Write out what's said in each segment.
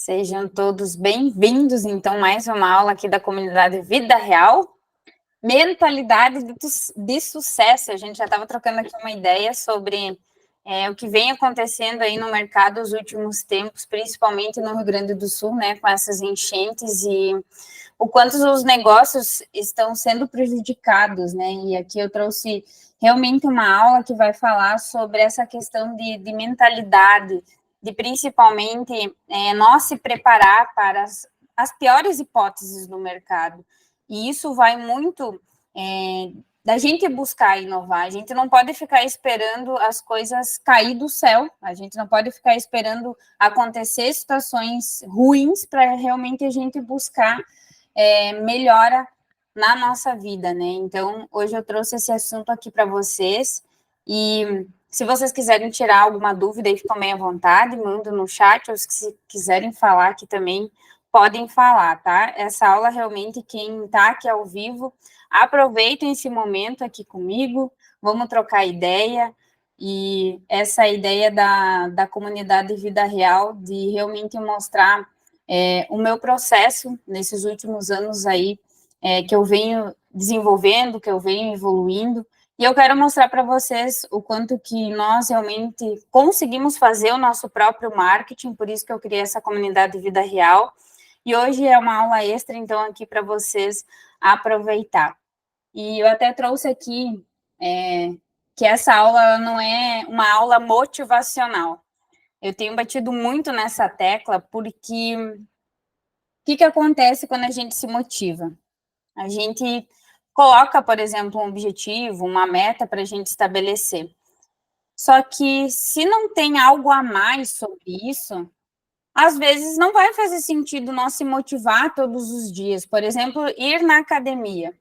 Sejam todos bem-vindos, então, mais uma aula aqui da comunidade Vida Real, mentalidade de sucesso. A gente já estava trocando aqui uma ideia sobre o que vem acontecendo aí no mercado nos últimos tempos, principalmente no Rio Grande do Sul, né, com essas enchentes e o quanto os negócios estão sendo prejudicados, né, e aqui eu trouxe realmente uma aula que vai falar sobre essa questão de mentalidade, de principalmente nós se preparar para as piores hipóteses do mercado. E isso vai muito da gente buscar inovar. A gente não pode ficar esperando as coisas cair do céu, a gente não pode ficar esperando acontecer situações ruins para realmente a gente buscar melhora na nossa vida, né? Então, hoje eu trouxe esse assunto aqui para vocês e se vocês quiserem tirar alguma dúvida, aí ficam bem à vontade, manda no chat, ou se quiserem falar aqui também, podem falar, tá? Essa aula, realmente, quem está aqui ao vivo, aproveitem esse momento aqui comigo, vamos trocar ideia, e essa ideia da comunidade Vida Real, de realmente mostrar o meu processo nesses últimos anos aí, que eu venho desenvolvendo, que eu venho evoluindo, e eu quero mostrar para vocês o quanto que nós realmente conseguimos fazer o nosso próprio marketing, por isso que eu criei essa comunidade Vida Real, e hoje é uma aula extra, então, aqui para vocês aproveitar. E eu até trouxe aqui que essa aula não é uma aula motivacional. Eu tenho batido muito nessa tecla, porque o que acontece quando a gente se motiva? A gente coloca, por exemplo, um objetivo, uma meta para a gente estabelecer. Só que se não tem algo a mais sobre isso, às vezes não vai fazer sentido nós se motivar todos os dias. Por exemplo, ir na academia.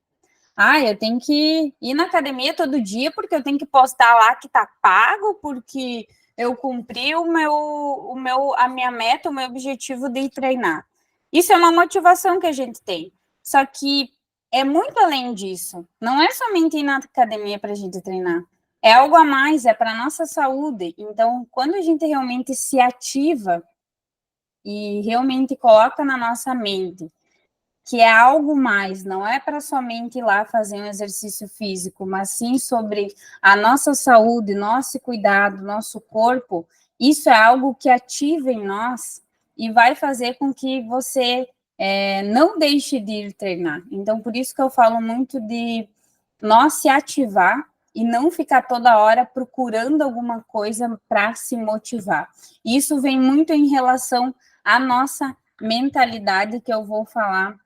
Eu tenho que ir na academia todo dia porque eu tenho que postar lá que está pago, porque eu cumpri a minha meta, o meu objetivo de ir treinar. Isso é uma motivação que a gente tem. Só que é muito além disso. Não é somente ir na academia para a gente treinar. É algo a mais, é para a nossa saúde. Então, quando a gente realmente se ativa e realmente coloca na nossa mente que é algo mais, não é para somente ir lá fazer um exercício físico, mas sim sobre a nossa saúde, nosso cuidado, nosso corpo, isso é algo que ativa em nós e vai fazer com que você não deixe de ir treinar. Então, por isso que eu falo muito de nós se ativar e não ficar toda hora procurando alguma coisa para se motivar. Isso vem muito em relação à nossa mentalidade, que eu vou falar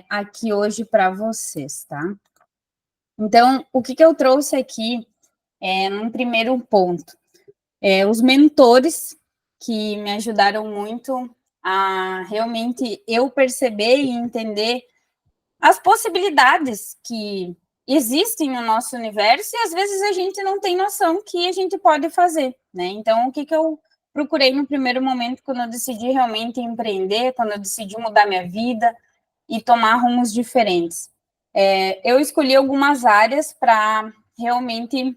aqui hoje para vocês, tá? Então, o que eu trouxe aqui num primeiro ponto? Os mentores que me ajudaram muito a realmente eu perceber e entender as possibilidades que existem no nosso universo e às vezes a gente não tem noção que a gente pode fazer, né? Então, o que eu procurei no primeiro momento quando eu decidi realmente empreender, quando eu decidi mudar minha vida, e tomar rumos diferentes. Eu escolhi algumas áreas para realmente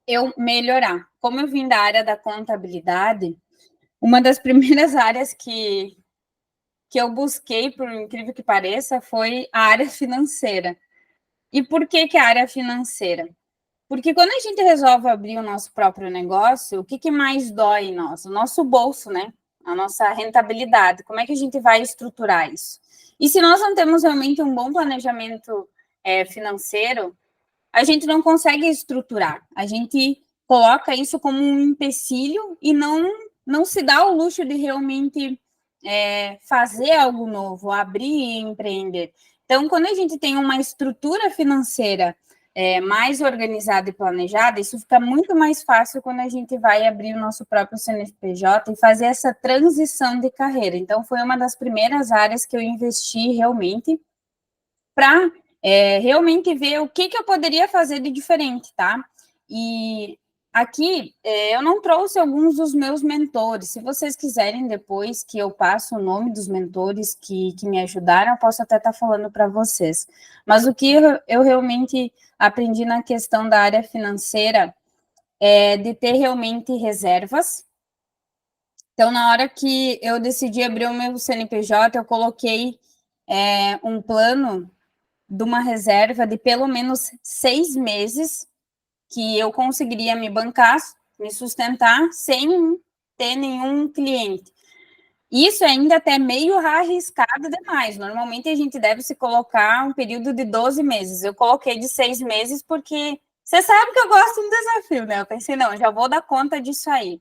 eu melhorar. Como eu vim da área da contabilidade, uma das primeiras áreas que eu busquei, por incrível que pareça, foi a área financeira. E por que a área financeira? Porque quando a gente resolve abrir o nosso próprio negócio, o que mais dói em nós? O nosso bolso, né? A nossa rentabilidade. Como é que a gente vai estruturar isso? E se nós não temos realmente um bom planejamento financeiro, a gente não consegue estruturar. A gente coloca isso como um empecilho e não se dá o luxo de realmente fazer algo novo, abrir e empreender. Então, quando a gente tem uma estrutura financeira mais organizada e planejada, isso fica muito mais fácil quando a gente vai abrir o nosso próprio CNPJ e fazer essa transição de carreira. Então, foi uma das primeiras áreas que eu investi realmente para realmente ver o que eu poderia fazer de diferente, tá? E aqui eu não trouxe alguns dos meus mentores. Se vocês quiserem depois que eu passe o nome dos mentores que me ajudaram, eu posso até estar falando para vocês. Mas o que eu realmente aprendi na questão da área financeira é de ter realmente reservas, Então, na hora que eu decidi abrir o meu CNPJ, eu coloquei um plano de uma reserva de pelo menos 6 meses que eu conseguiria me bancar, me sustentar, sem ter nenhum cliente. Isso ainda até meio arriscado demais. Normalmente a gente deve se colocar um período de 12 meses. Eu coloquei de 6 meses porque você sabe que eu gosto do desafio, né? Eu pensei, não, já vou dar conta disso aí.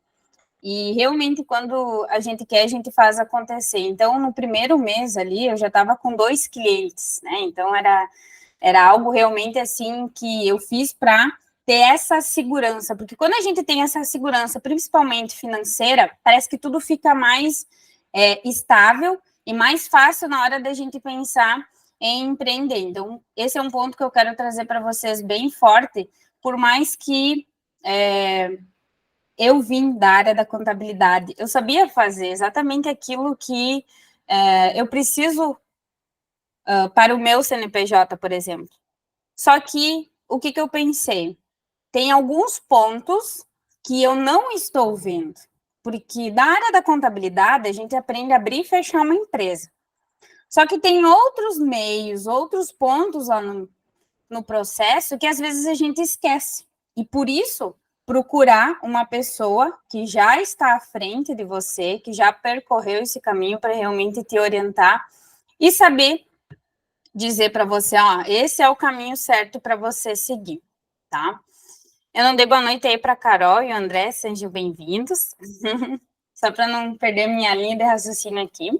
E realmente, quando a gente quer, a gente faz acontecer. Então, no primeiro mês ali, eu já estava com 2 clientes, né? Então, era algo realmente assim que eu fiz para ter essa segurança, porque quando a gente tem essa segurança, principalmente financeira, parece que tudo fica mais estável e mais fácil na hora da gente pensar em empreender. Então, esse é um ponto que eu quero trazer para vocês bem forte, por mais que eu vim da área da contabilidade, eu sabia fazer exatamente aquilo que eu preciso para o meu CNPJ, por exemplo. Só que, o que eu pensei? Tem alguns pontos que eu não estou vendo, porque da área da contabilidade, a gente aprende a abrir e fechar uma empresa. Só que tem outros meios, outros pontos lá no processo que às vezes a gente esquece. E por isso, procurar uma pessoa que já está à frente de você, que já percorreu esse caminho para realmente te orientar e saber dizer para você, ó, esse é o caminho certo para você seguir, tá? Eu não dei boa noite aí para a Carol e o André, sejam bem-vindos. Só para não perder minha linha de raciocínio aqui.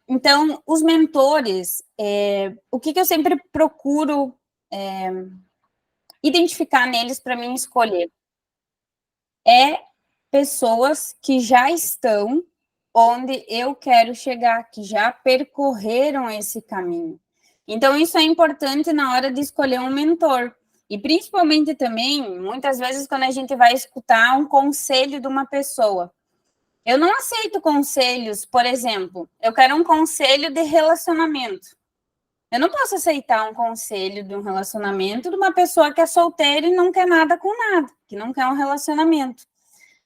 Então, os mentores, o que eu sempre procuro identificar neles para mim escolher? Pessoas que já estão onde eu quero chegar, que já percorreram esse caminho. Então, isso é importante na hora de escolher um mentor. E principalmente também, muitas vezes, quando a gente vai escutar um conselho de uma pessoa. Eu não aceito conselhos, por exemplo, eu quero um conselho de relacionamento. Eu não posso aceitar um conselho de um relacionamento de uma pessoa que é solteira e não quer nada com nada, que não quer um relacionamento.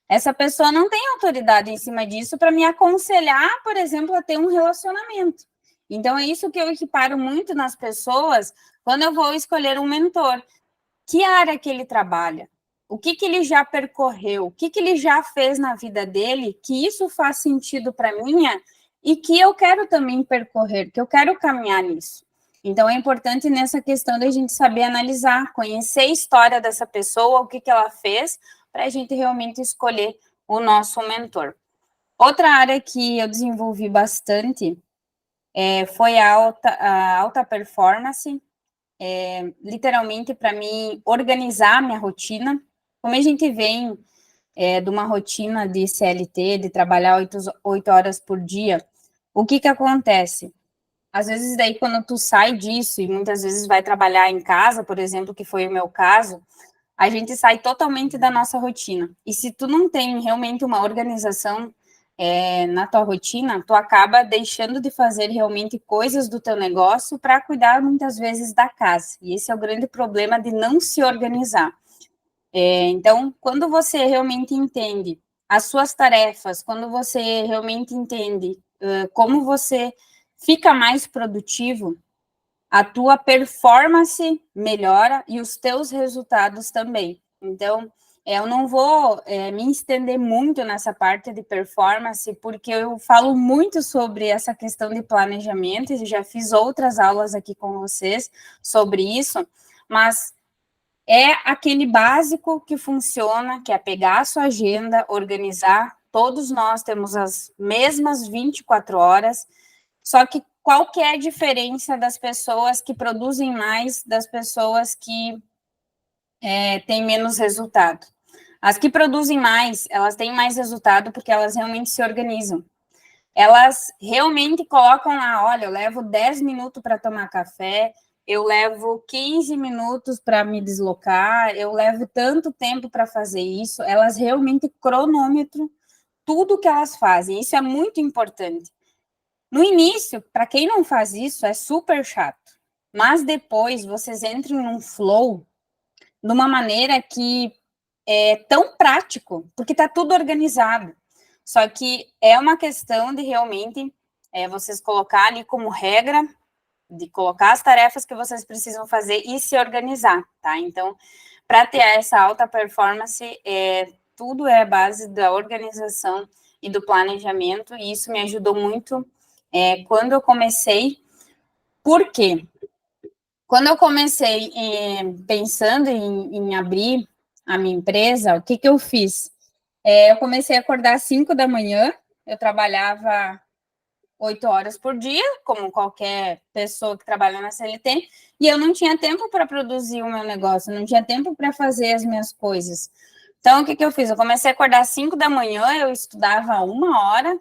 Essa pessoa não tem autoridade em cima disso para me aconselhar, por exemplo, a ter um relacionamento. Então, é isso que eu equiparo muito nas pessoas quando eu vou escolher um mentor. Que área que ele trabalha? O que ele já percorreu? O que ele já fez na vida dele? Que isso faz sentido para mim e que eu quero também percorrer, que eu quero caminhar nisso. Então, é importante nessa questão da gente saber analisar, conhecer a história dessa pessoa, o que ela fez, para a gente realmente escolher o nosso mentor. Outra área que eu desenvolvi bastante foi a alta performance, literalmente para mim organizar a minha rotina. Como a gente vem de uma rotina de CLT, de trabalhar 8 horas por dia, o que acontece? Às vezes daí quando tu sai disso e muitas vezes vai trabalhar em casa, por exemplo, que foi o meu caso, a gente sai totalmente da nossa rotina. E se tu não tem realmente uma organização na tua rotina, tu acaba deixando de fazer realmente coisas do teu negócio para cuidar muitas vezes da casa. E esse é o grande problema de não se organizar. Então, quando você realmente entende as suas tarefas, quando você realmente entende como você fica mais produtivo, a tua performance melhora e os teus resultados também. Então, eu não vou me estender muito nessa parte de performance, porque eu falo muito sobre essa questão de planejamento, e já fiz outras aulas aqui com vocês sobre isso, mas é aquele básico que funciona, que é pegar a sua agenda, organizar, todos nós temos as mesmas 24 horas, só que qual que é a diferença das pessoas que produzem mais das pessoas que têm menos resultado? As que produzem mais, elas têm mais resultado porque elas realmente se organizam. Elas realmente colocam lá, olha, eu levo 10 minutos para tomar café, eu levo 15 minutos para me deslocar, eu levo tanto tempo para fazer isso. Elas realmente cronometram tudo que elas fazem. Isso é muito importante. No início, para quem não faz isso, é super chato. Mas depois vocês entram num flow de uma maneira que tão prático, porque está tudo organizado. Só que é uma questão de realmente vocês colocar ali como regra, de colocar as tarefas que vocês precisam fazer e se organizar, tá? Então, para ter essa alta performance, tudo é a base da organização e do planejamento, e isso me ajudou muito quando eu comecei. Por quê? Quando eu comecei pensando em abrir a minha empresa, o que eu fiz? Eu comecei a acordar às 5 da manhã, eu trabalhava 8 horas por dia, como qualquer pessoa que trabalha na CLT, e eu não tinha tempo para produzir o meu negócio, não tinha tempo para fazer as minhas coisas. Então, o que eu fiz? Eu comecei a acordar às 5 da manhã, eu estudava 1 hora,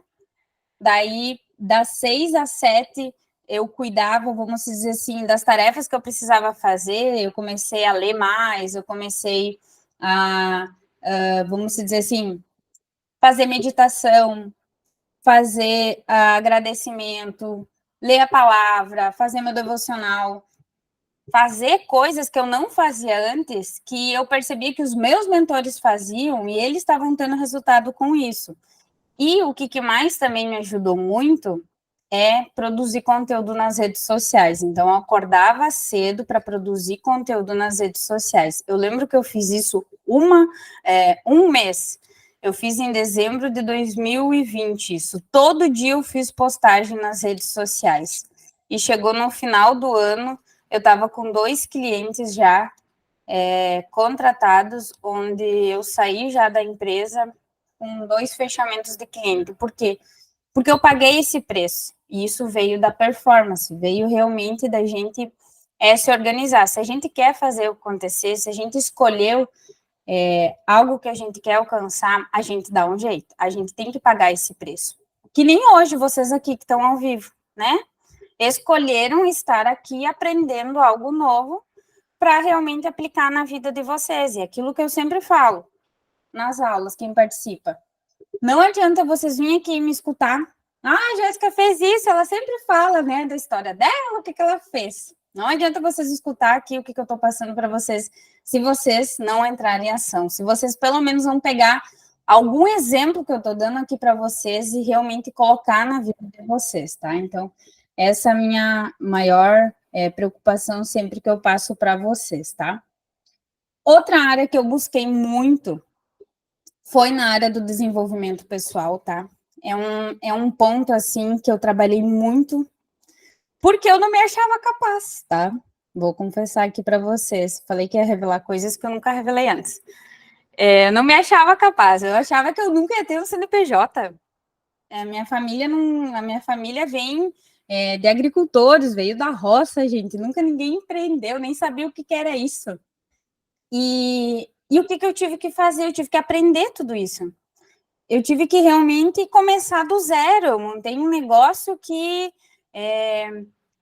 daí das 6 às 7 eu cuidava, vamos dizer assim, das tarefas que eu precisava fazer, eu comecei a ler mais, eu comecei vamos dizer assim, fazer meditação, fazer agradecimento, ler a palavra, fazer meu devocional, fazer coisas que eu não fazia antes, que eu percebi que os meus mentores faziam e eles estavam tendo resultado com isso. E o que mais também me ajudou muito é produzir conteúdo nas redes sociais. Então, eu acordava cedo para produzir conteúdo nas redes sociais. Eu lembro que eu fiz isso um mês. Eu fiz em dezembro de 2020 isso. Todo dia eu fiz postagem nas redes sociais. E chegou no final do ano, eu estava com 2 clientes já contratados, onde eu saí já da empresa com 2 fechamentos de cliente. Por quê? Porque eu paguei esse preço. E isso veio da performance, veio realmente da gente se organizar. Se a gente quer fazer acontecer, se a gente escolheu algo que a gente quer alcançar, a gente dá um jeito. A gente tem que pagar esse preço. Que nem hoje, vocês aqui que estão ao vivo, né? Escolheram estar aqui aprendendo algo novo para realmente aplicar na vida de vocês. E aquilo que eu sempre falo nas aulas, quem participa. Não adianta vocês virem aqui me escutar. Ah, a Jéssica fez isso, ela sempre fala, né, da história dela, o que ela fez. Não adianta vocês escutar aqui o que eu estou passando para vocês, se vocês não entrarem em ação. Se vocês pelo menos vão pegar algum exemplo que eu estou dando aqui para vocês e realmente colocar na vida de vocês, tá? Então, essa é a minha maior preocupação sempre que eu passo para vocês, tá? Outra área que eu busquei muito foi na área do desenvolvimento pessoal, tá? É um ponto, assim, que eu trabalhei muito, porque eu não me achava capaz, tá? Vou confessar aqui para vocês. Falei que ia revelar coisas que eu nunca revelei antes. Eu não me achava capaz, eu achava que eu nunca ia ter um CNPJ. A minha família vem de agricultores, veio da roça, gente. Nunca ninguém empreendeu, nem sabia o que era isso. E o que eu tive que fazer? Eu tive que aprender tudo isso. Eu tive que realmente começar do zero. Eu montei um negócio que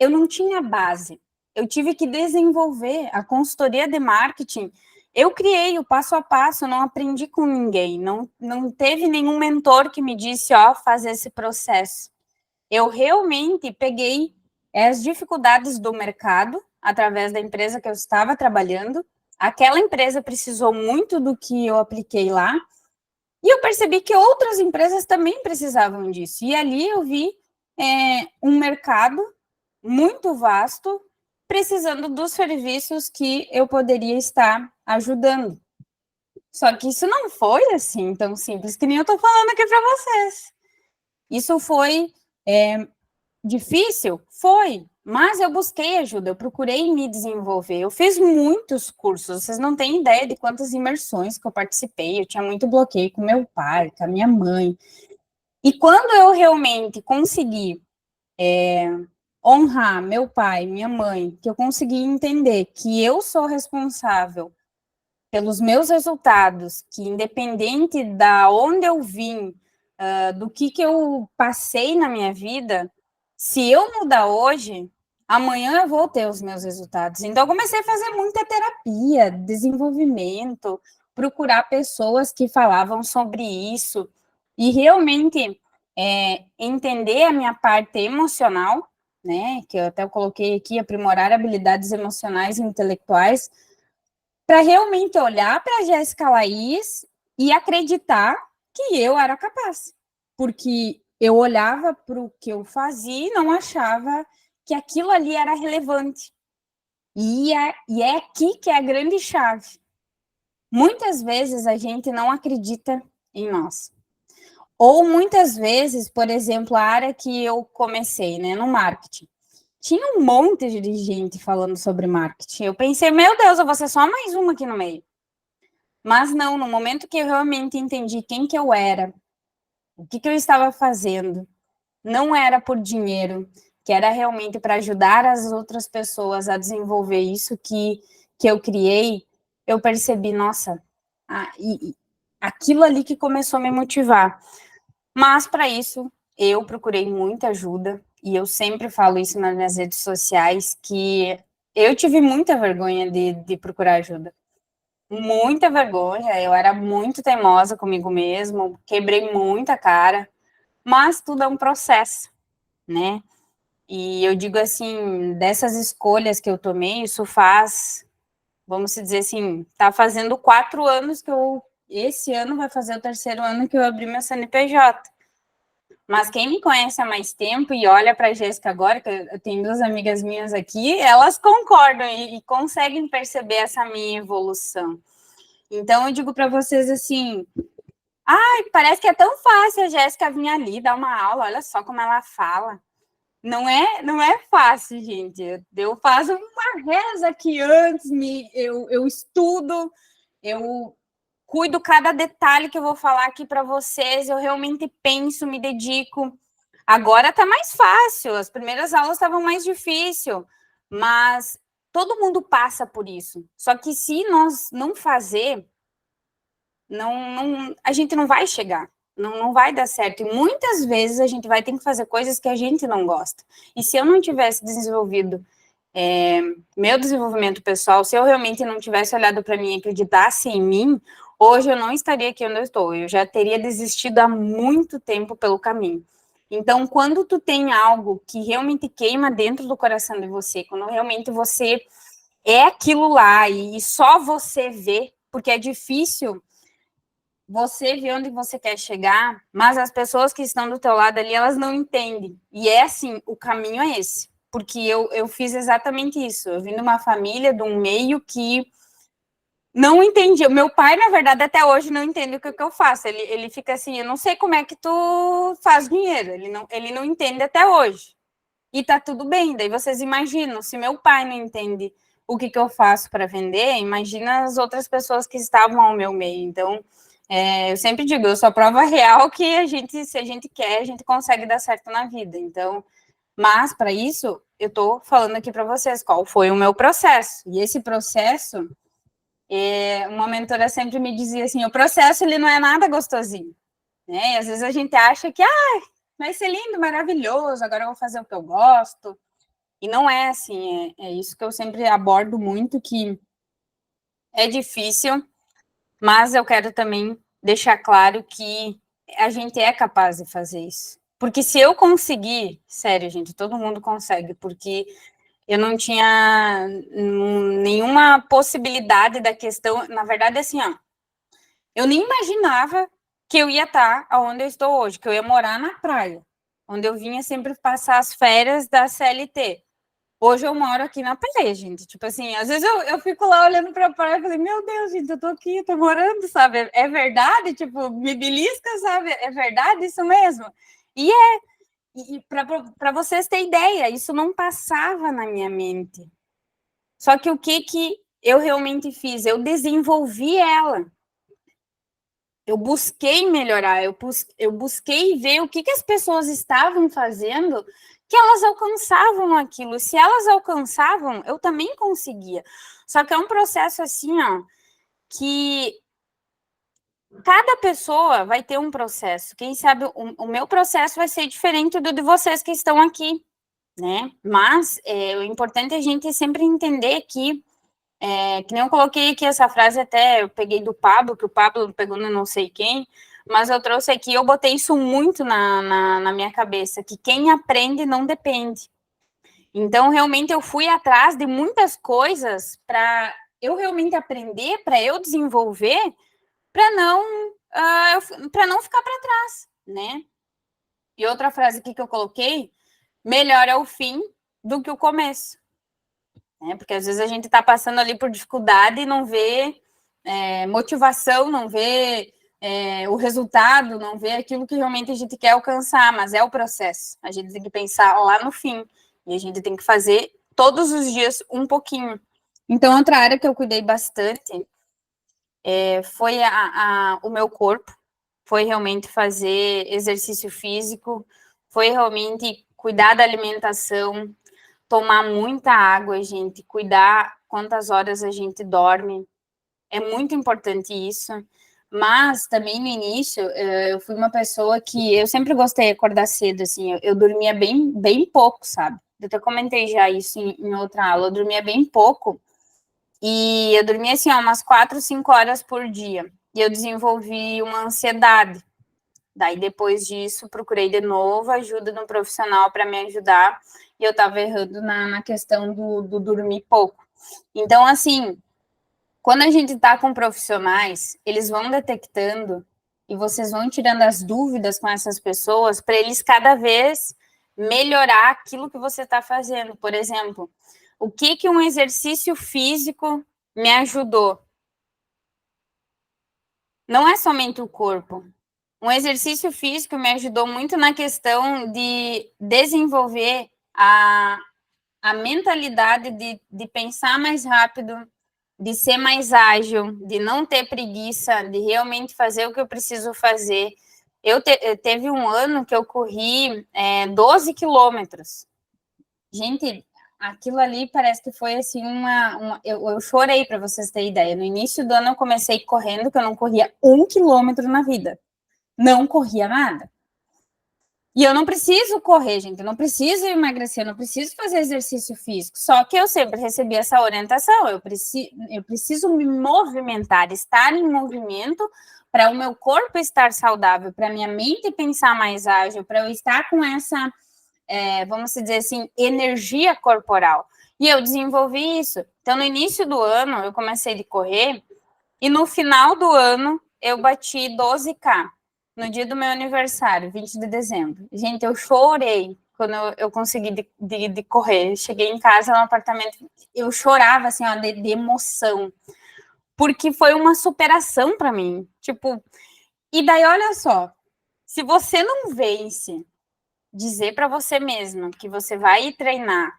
eu não tinha base. Eu tive que desenvolver a consultoria de marketing. Eu criei o passo a passo, não aprendi com ninguém. Não teve nenhum mentor que me disse, faz esse processo. Eu realmente peguei as dificuldades do mercado através da empresa que eu estava trabalhando. Aquela empresa precisou muito do que eu apliquei lá. E eu percebi que outras empresas também precisavam disso. E ali eu vi um mercado muito vasto, precisando dos serviços que eu poderia estar ajudando. Só que isso não foi assim tão simples que nem eu estou falando aqui para vocês. Isso foi difícil? Foi, mas eu busquei ajuda, eu procurei me desenvolver. Eu fiz muitos cursos, vocês não têm ideia de quantas imersões que eu participei. Eu tinha muito bloqueio com meu pai, com a minha mãe. E quando eu realmente consegui honrar meu pai, minha mãe, que eu consegui entender que eu sou responsável pelos meus resultados, que independente da onde eu vim, do que eu passei na minha vida, se eu mudar hoje, amanhã eu vou ter os meus resultados. Então, eu comecei a fazer muita terapia, desenvolvimento, procurar pessoas que falavam sobre isso e realmente entender a minha parte emocional, né? Que eu até coloquei aqui, aprimorar habilidades emocionais e intelectuais, para realmente olhar para a Jéssica Laís e acreditar que eu era capaz. Porque eu olhava para o que eu fazia e não achava que aquilo ali era relevante. E é aqui que é a grande chave. Muitas vezes a gente não acredita em nós. Ou muitas vezes, por exemplo, a área que eu comecei, né, no marketing. Tinha um monte de gente falando sobre marketing. Eu pensei, meu Deus, eu vou ser só mais uma aqui no meio. Mas não, no momento que eu realmente entendi quem que eu era, o que que eu estava fazendo, não era por dinheiro, que era realmente para ajudar as outras pessoas a desenvolver isso que eu criei, eu percebi, nossa, aquilo ali que começou a me motivar. Mas para isso, eu procurei muita ajuda, e eu sempre falo isso nas minhas redes sociais, que eu tive muita vergonha de procurar ajuda. Muita vergonha, eu era muito teimosa comigo mesma, quebrei muita cara, mas tudo é um processo, né? E eu digo assim, dessas escolhas que eu tomei, isso faz, vamos dizer assim, tá fazendo 4 anos que esse ano vai fazer o 3º ano que eu abri meu CNPJ. Mas quem me conhece há mais tempo e olha para a Jéssica agora, que eu tenho 2 amigas minhas aqui, elas concordam e conseguem perceber essa minha evolução. Então, eu digo para vocês assim, parece que é tão fácil a Jéssica vir ali dar uma aula, olha só como ela fala. Não é fácil, gente. Eu faço uma reza aqui antes, eu estudo, eu cuido cada detalhe que eu vou falar aqui para vocês, eu realmente penso, me dedico. Agora tá mais fácil, as primeiras aulas estavam mais difícil, mas todo mundo passa por isso. Só que se nós não fazer, a gente não vai chegar, não vai dar certo. E muitas vezes a gente vai ter que fazer coisas que a gente não gosta. E se eu não tivesse desenvolvido meu desenvolvimento pessoal, se eu realmente não tivesse olhado para mim e acreditasse em mim, hoje eu não estaria aqui onde eu estou. Eu já teria desistido há muito tempo pelo caminho. Então, quando tu tem algo que realmente queima dentro do coração de você, quando realmente você é aquilo lá e só você vê, porque é difícil você vê onde você quer chegar, mas as pessoas que estão do teu lado ali, elas não entendem. E é assim, o caminho é esse. Porque eu fiz exatamente isso. Eu vim de uma família, de um meio que não entendia. Meu pai, na verdade, até hoje não entende o que eu faço. Ele fica assim, eu não sei como é que tu faz dinheiro. Ele não entende até hoje. E tá tudo bem. Daí vocês imaginam, se meu pai não entende o que eu faço para vender, imagina as outras pessoas que estavam ao meu meio. Então, eu sempre digo, eu sou a prova real que se a gente quer, a gente consegue dar certo na vida. Então, mas para isso, eu estou falando aqui para vocês qual foi o meu processo. E esse processo, uma mentora sempre me dizia assim, o processo ele não é nada gostosinho, né? E às vezes a gente acha que vai ser lindo, maravilhoso, agora eu vou fazer o que eu gosto. E não é assim, é isso que eu sempre abordo muito, que é difícil, mas eu quero também deixar claro que a gente é capaz de fazer isso. Porque se eu conseguir, sério, gente, todo mundo consegue, porque eu não tinha nenhuma possibilidade da questão, na verdade, assim, eu nem imaginava que eu ia estar onde eu estou hoje, que eu ia morar na praia, onde eu vinha sempre passar as férias da CLT. Hoje eu moro aqui na praia, gente. Tipo assim, às vezes eu fico lá olhando pra praia e falei, meu Deus, gente, eu tô aqui, tô morando, sabe? É verdade? Tipo, me belisca, sabe? É verdade isso mesmo? E para vocês terem ideia, isso não passava na minha mente. Só que o que eu realmente fiz? Eu desenvolvi ela. Eu busquei melhorar, eu busquei ver o que as pessoas estavam fazendo que elas alcançavam aquilo. Se elas alcançavam, eu também conseguia. Só que é um processo assim, que cada pessoa vai ter um processo. Quem sabe o meu processo vai ser diferente do de vocês que estão aqui, né? Mas o importante é a gente sempre entender que nem eu coloquei aqui essa frase, até eu peguei do Pablo, que o Pablo pegou no não sei quem, mas eu trouxe aqui, eu botei isso muito na minha cabeça, que quem aprende não depende. Então, realmente, eu fui atrás de muitas coisas para eu realmente aprender, para eu desenvolver, para não ficar para trás, né? E outra frase aqui que eu coloquei, melhor é o fim do que o começo. Né? Porque às vezes a gente está passando ali por dificuldade e não vê motivação, não vê o resultado, não vê aquilo que realmente a gente quer alcançar, mas é o processo. A gente tem que pensar lá no fim. E a gente tem que fazer todos os dias um pouquinho. Então, outra área que eu cuidei bastante foi o meu corpo, foi realmente fazer exercício físico, foi realmente cuidar da alimentação, tomar muita água, gente, cuidar quantas horas a gente dorme. É muito importante isso. Mas também no início, eu fui uma pessoa que eu sempre gostei de acordar cedo, assim, eu dormia bem pouco, sabe? Eu até comentei já isso em outra aula, eu dormia bem pouco. E eu dormia, assim, umas 4, 5 horas por dia. E eu desenvolvi uma ansiedade. Daí, depois disso, procurei de novo ajuda de um profissional para me ajudar. E eu estava errando na questão do dormir pouco. Então, assim, quando a gente está com profissionais, eles vão detectando e vocês vão tirando as dúvidas com essas pessoas para eles cada vez melhorar aquilo que você está fazendo. Por exemplo, o que um exercício físico me ajudou? Não é somente o corpo. Um exercício físico me ajudou muito na questão de desenvolver a mentalidade de pensar mais rápido, de ser mais ágil, de não ter preguiça, de realmente fazer o que eu preciso fazer. Teve um ano que eu corri 12 quilômetros. Gente, aquilo ali parece que foi assim eu chorei, para vocês terem ideia. No início do ano eu comecei correndo, que eu não corria 1 quilômetro na vida. Não corria nada. E eu não preciso correr, gente, eu não preciso emagrecer, eu não preciso fazer exercício físico. Só que eu sempre recebi essa orientação, eu preciso me movimentar, estar em movimento para o meu corpo estar saudável, para minha mente pensar mais ágil, para eu estar com essa, vamos dizer assim, energia corporal. E eu desenvolvi isso. Então, no início do ano, eu comecei a correr e no final do ano, eu bati 12K no dia do meu aniversário, 20 de dezembro. Gente, eu chorei quando eu consegui de correr. Cheguei em casa, no apartamento, eu chorava, assim, ó, de emoção. Porque foi uma superação para mim. Tipo, e daí, olha só, se você não vence, dizer para você mesmo que você vai treinar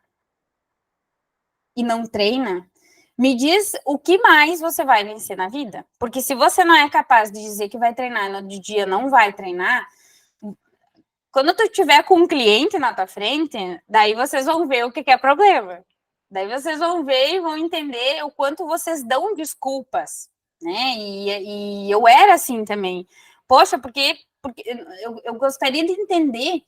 e não treina, me diz o que mais você vai vencer na vida. Porque se você não é capaz de dizer que vai treinar e no dia não vai treinar, quando tu tiver com um cliente na tua frente, daí vocês vão ver o que é problema. Daí vocês vão ver e vão entender o quanto vocês dão desculpas, né? E eu era assim também. Poxa, porque eu gostaria de entender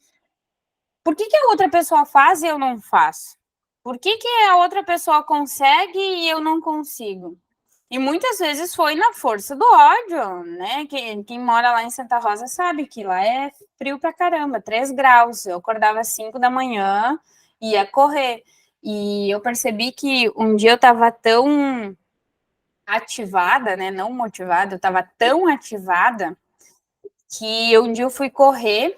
por que a outra pessoa faz e eu não faço? Por que a outra pessoa consegue e eu não consigo? E muitas vezes foi na força do ódio, né? Quem mora lá em Santa Rosa sabe que lá é frio pra caramba, 3 graus. Eu acordava às 5 da manhã, ia correr. E eu percebi que um dia eu estava tão ativada, né? Não motivada, eu estava tão ativada que um dia eu fui correr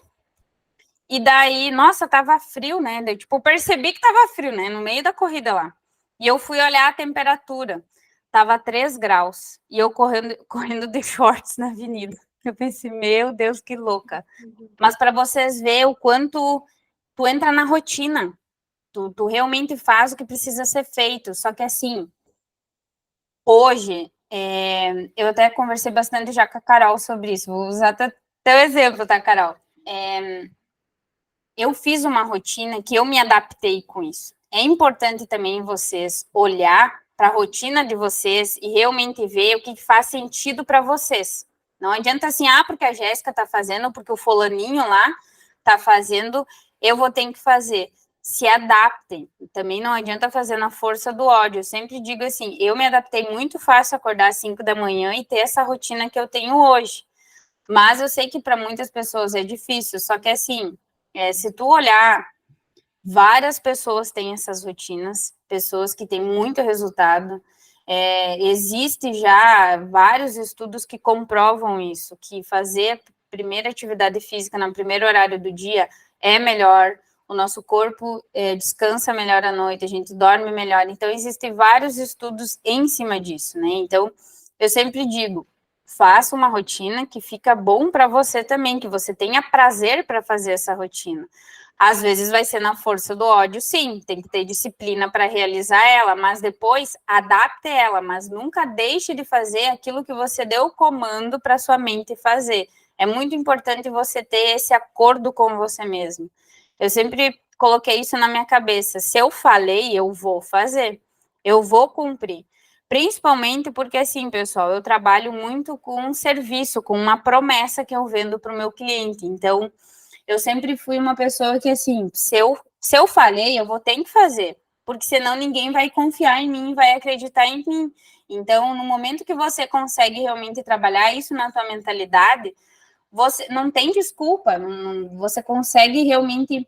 e daí, nossa, tava frio, né? Daí, tipo, eu percebi que tava frio, né? No meio da corrida lá. E eu fui olhar a temperatura. Tava 3 graus. E eu correndo de shorts na avenida. Eu pensei, meu Deus, que louca. Mas para vocês verem o quanto tu entra na rotina. Tu realmente faz o que precisa ser feito. Só que assim, hoje, eu até conversei bastante já com a Carol sobre isso. Vou usar até teu exemplo, tá, Carol? Eu fiz uma rotina que eu me adaptei com isso. É importante também vocês olhar para a rotina de vocês e realmente ver o que faz sentido para vocês. Não adianta assim, porque a Jéssica está fazendo, porque o fulaninho lá está fazendo, eu vou ter que fazer. Se adaptem. Também não adianta fazer na força do ódio. Eu sempre digo assim, eu me adaptei muito fácil a acordar às 5 da manhã e ter essa rotina que eu tenho hoje. Mas eu sei que para muitas pessoas é difícil, só que assim, se tu olhar, várias pessoas têm essas rotinas, pessoas que têm muito resultado. Existe já vários estudos que comprovam isso, que fazer a primeira atividade física no primeiro horário do dia é melhor, o nosso corpo descansa melhor à noite, a gente dorme melhor. Então, existem vários estudos em cima disso, né? Então, eu sempre digo, faça uma rotina que fica bom para você também, que você tenha prazer para fazer essa rotina. Às vezes vai ser na força do ódio, sim, tem que ter disciplina para realizar ela, mas depois adapte ela, mas nunca deixe de fazer aquilo que você deu o comando para sua mente fazer. É muito importante você ter esse acordo com você mesmo. Eu sempre coloquei isso na minha cabeça. Se eu falei, eu vou fazer. Eu vou cumprir. Principalmente porque, assim, pessoal, eu trabalho muito com um serviço, com uma promessa que eu vendo para o meu cliente. Então, eu sempre fui uma pessoa que, assim, se eu falei, eu vou ter que fazer, porque senão ninguém vai confiar em mim, vai acreditar em mim. Então, no momento que você consegue realmente trabalhar isso na tua mentalidade, você não tem desculpa, você consegue realmente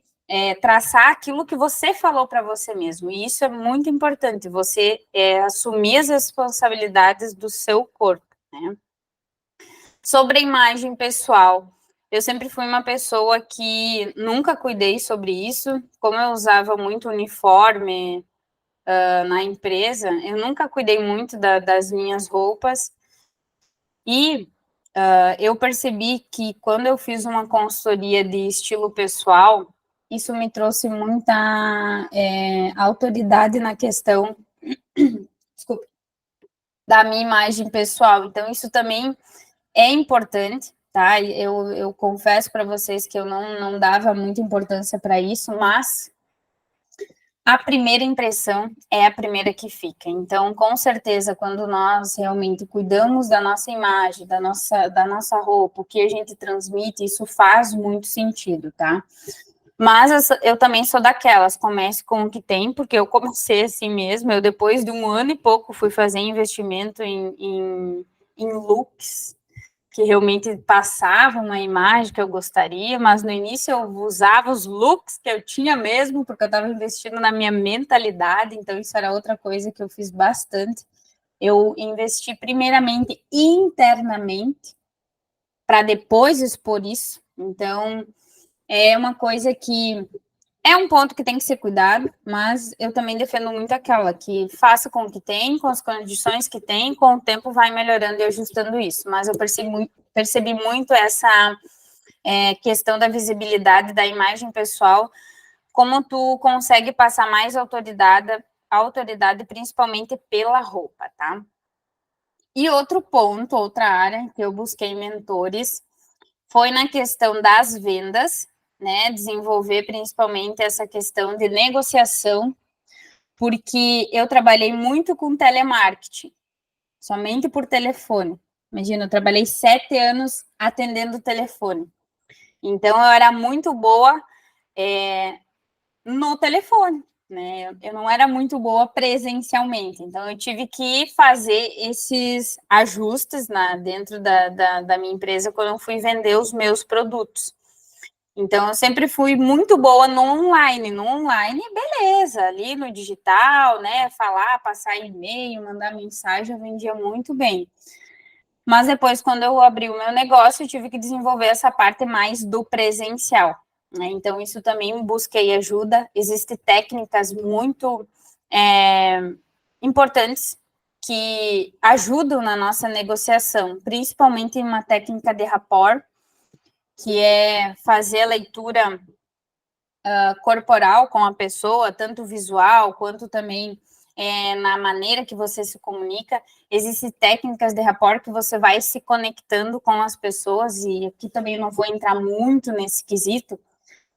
traçar aquilo que você falou para você mesmo. E isso é muito importante, você assumir as responsabilidades do seu corpo, né? Sobre a imagem pessoal, eu sempre fui uma pessoa que nunca cuidei sobre isso. Como eu usava muito uniforme na empresa, eu nunca cuidei muito das minhas roupas. E eu percebi que quando eu fiz uma consultoria de estilo pessoal, isso me trouxe muita autoridade na questão desculpa, da minha imagem pessoal. Então, isso também é importante, tá? Eu confesso para vocês que eu não dava muita importância para isso, mas a primeira impressão é a primeira que fica. Então, com certeza, quando nós realmente cuidamos da nossa imagem, da nossa roupa, o que a gente transmite, isso faz muito sentido, tá? Mas eu também sou daquelas, comece com o que tem, porque eu comecei assim mesmo. Eu, depois de 1 ano e pouco, fui fazer investimento em looks, que realmente passavam uma imagem que eu gostaria, mas no início eu usava os looks que eu tinha mesmo, porque eu estava investindo na minha mentalidade, então isso era outra coisa que eu fiz bastante. Eu investi primeiramente internamente, para depois expor isso. Então, é uma coisa que é um ponto que tem que ser cuidado, mas eu também defendo muito aquela que faça com o que tem, com as condições que tem, com o tempo vai melhorando e ajustando isso. Mas eu percebi muito essa questão da visibilidade da imagem pessoal, como tu consegue passar mais autoridade principalmente pela roupa, tá? E outro ponto, outra área que eu busquei mentores, foi na questão das vendas, né? Desenvolver principalmente essa questão de negociação, porque eu trabalhei muito com telemarketing, somente por telefone. Imagina, eu trabalhei 7 anos atendendo o telefone. Então, eu era muito boa no telefone, né? Eu não era muito boa presencialmente. Então, eu tive que fazer esses ajustes dentro da minha empresa quando eu fui vender os meus produtos. Então, eu sempre fui muito boa no online. No online, beleza, ali no digital, né? Falar, passar e-mail, mandar mensagem, eu vendia muito bem. Mas depois, quando eu abri o meu negócio, eu tive que desenvolver essa parte mais do presencial, né? Então, isso também busquei ajuda. Existem técnicas muito importantes que ajudam na nossa negociação, principalmente uma técnica de rapport, que é fazer a leitura corporal com a pessoa, tanto visual quanto também na maneira que você se comunica. Existem técnicas de rapport que você vai se conectando com as pessoas, e aqui também não vou entrar muito nesse quesito,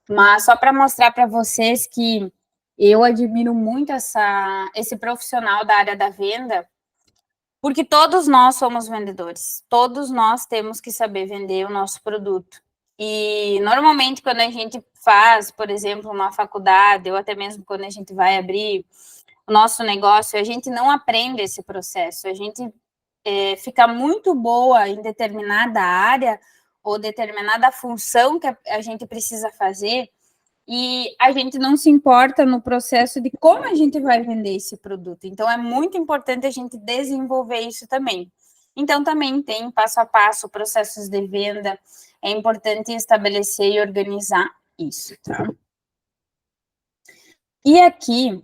mas só para mostrar para vocês que eu admiro muito esse profissional da área da venda, porque todos nós somos vendedores, todos nós temos que saber vender o nosso produto. E normalmente quando a gente faz, por exemplo, uma faculdade, ou até mesmo quando a gente vai abrir o nosso negócio, a gente não aprende esse processo, a gente fica muito boa em determinada área ou determinada função que a gente precisa fazer, e a gente não se importa no processo de como a gente vai vender esse produto. Então, é muito importante a gente desenvolver isso também. Então, também tem passo a passo, processos de venda. É importante estabelecer e organizar isso, tá? E aqui,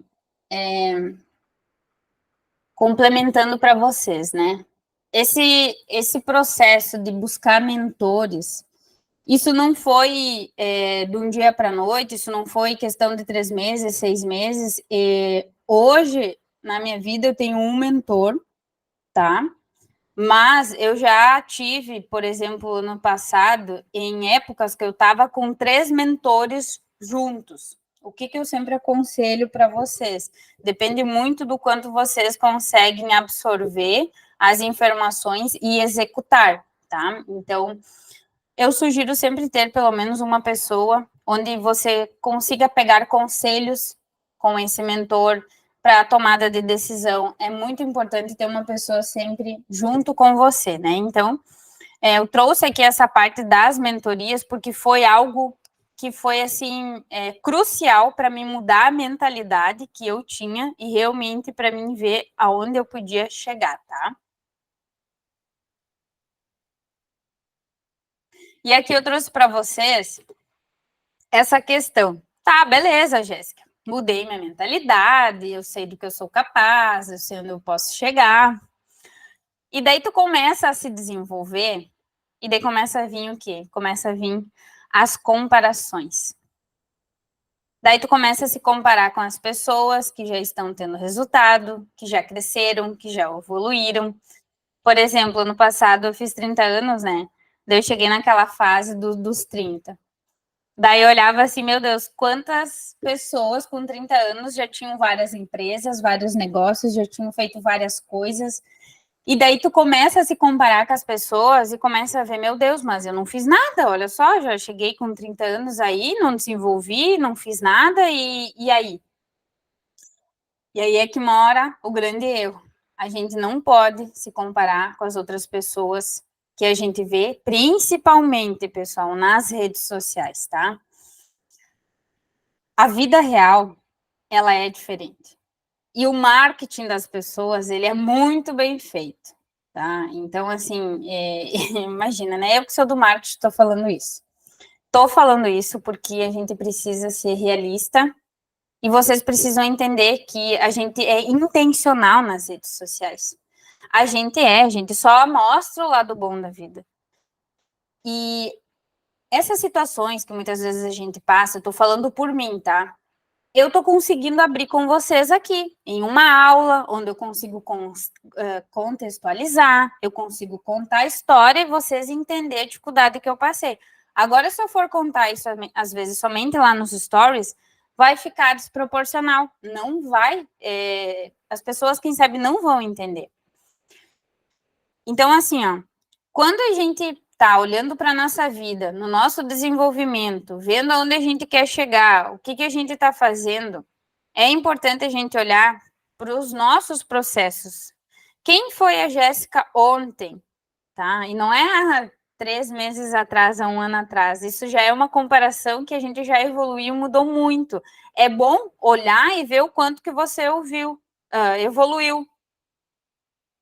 complementando para vocês, né? Esse processo de buscar mentores, isso não foi de um dia para a noite, isso não foi questão de 3 meses, 6 meses. Hoje, na minha vida, eu tenho um mentor, tá? Mas eu já tive, por exemplo, no passado, em épocas que eu estava com 3 mentores juntos. O que eu sempre aconselho para vocês? Depende muito do quanto vocês conseguem absorver as informações e executar, tá? Então, eu sugiro sempre ter pelo menos uma pessoa onde você consiga pegar conselhos com esse mentor para a tomada de decisão. É muito importante ter uma pessoa sempre junto com você, né? Então, eu trouxe aqui essa parte das mentorias porque foi algo que foi assim crucial para mim mudar a mentalidade que eu tinha e realmente para mim ver aonde eu podia chegar, tá? E aqui eu trouxe para vocês essa questão. Tá, beleza, Jéssica. Mudei minha mentalidade, eu sei do que eu sou capaz, eu sei onde eu posso chegar. E daí tu começa a se desenvolver, e daí começa a vir o quê? Começa a vir as comparações. Daí tu começa a se comparar com as pessoas que já estão tendo resultado, que já cresceram, que já evoluíram. Por exemplo, no passado eu fiz 30 anos, né? Daí eu cheguei naquela fase dos 30. Daí eu olhava assim, meu Deus, quantas pessoas com 30 anos já tinham várias empresas, vários negócios, já tinham feito várias coisas. E daí tu começa a se comparar com as pessoas e começa a ver, meu Deus, mas eu não fiz nada, olha só, já cheguei com 30 anos aí, não desenvolvi, não fiz nada, e aí? E aí é que mora o grande erro. A gente não pode se comparar com as outras pessoas que a gente vê, principalmente, pessoal, nas redes sociais, tá? A vida real, ela é diferente. E o marketing das pessoas, ele é muito bem feito, tá? Então, assim, imagina, né? Eu que sou do marketing estou falando isso. Estou falando isso porque a gente precisa ser realista e vocês precisam entender que a gente é intencional nas redes sociais. A gente só mostra o lado bom da vida. E essas situações que muitas vezes a gente passa, eu tô falando por mim, tá? Eu estou conseguindo abrir com vocês aqui, em uma aula, onde eu consigo contextualizar, eu consigo contar a história e vocês entenderem a dificuldade que eu passei. Agora, se eu for contar isso, às vezes, somente lá nos stories, vai ficar desproporcional. Não vai, as pessoas, quem sabe, não vão entender. Então, assim, ó, quando a gente está olhando para a nossa vida, no nosso desenvolvimento, vendo aonde a gente quer chegar, o que a gente está fazendo, é importante a gente olhar para os nossos processos. Quem foi a Jéssica ontem, tá? E não é há 3 meses atrás, há um ano atrás. Isso já é uma comparação que a gente já evoluiu, mudou muito. É bom olhar e ver o quanto que você evoluiu.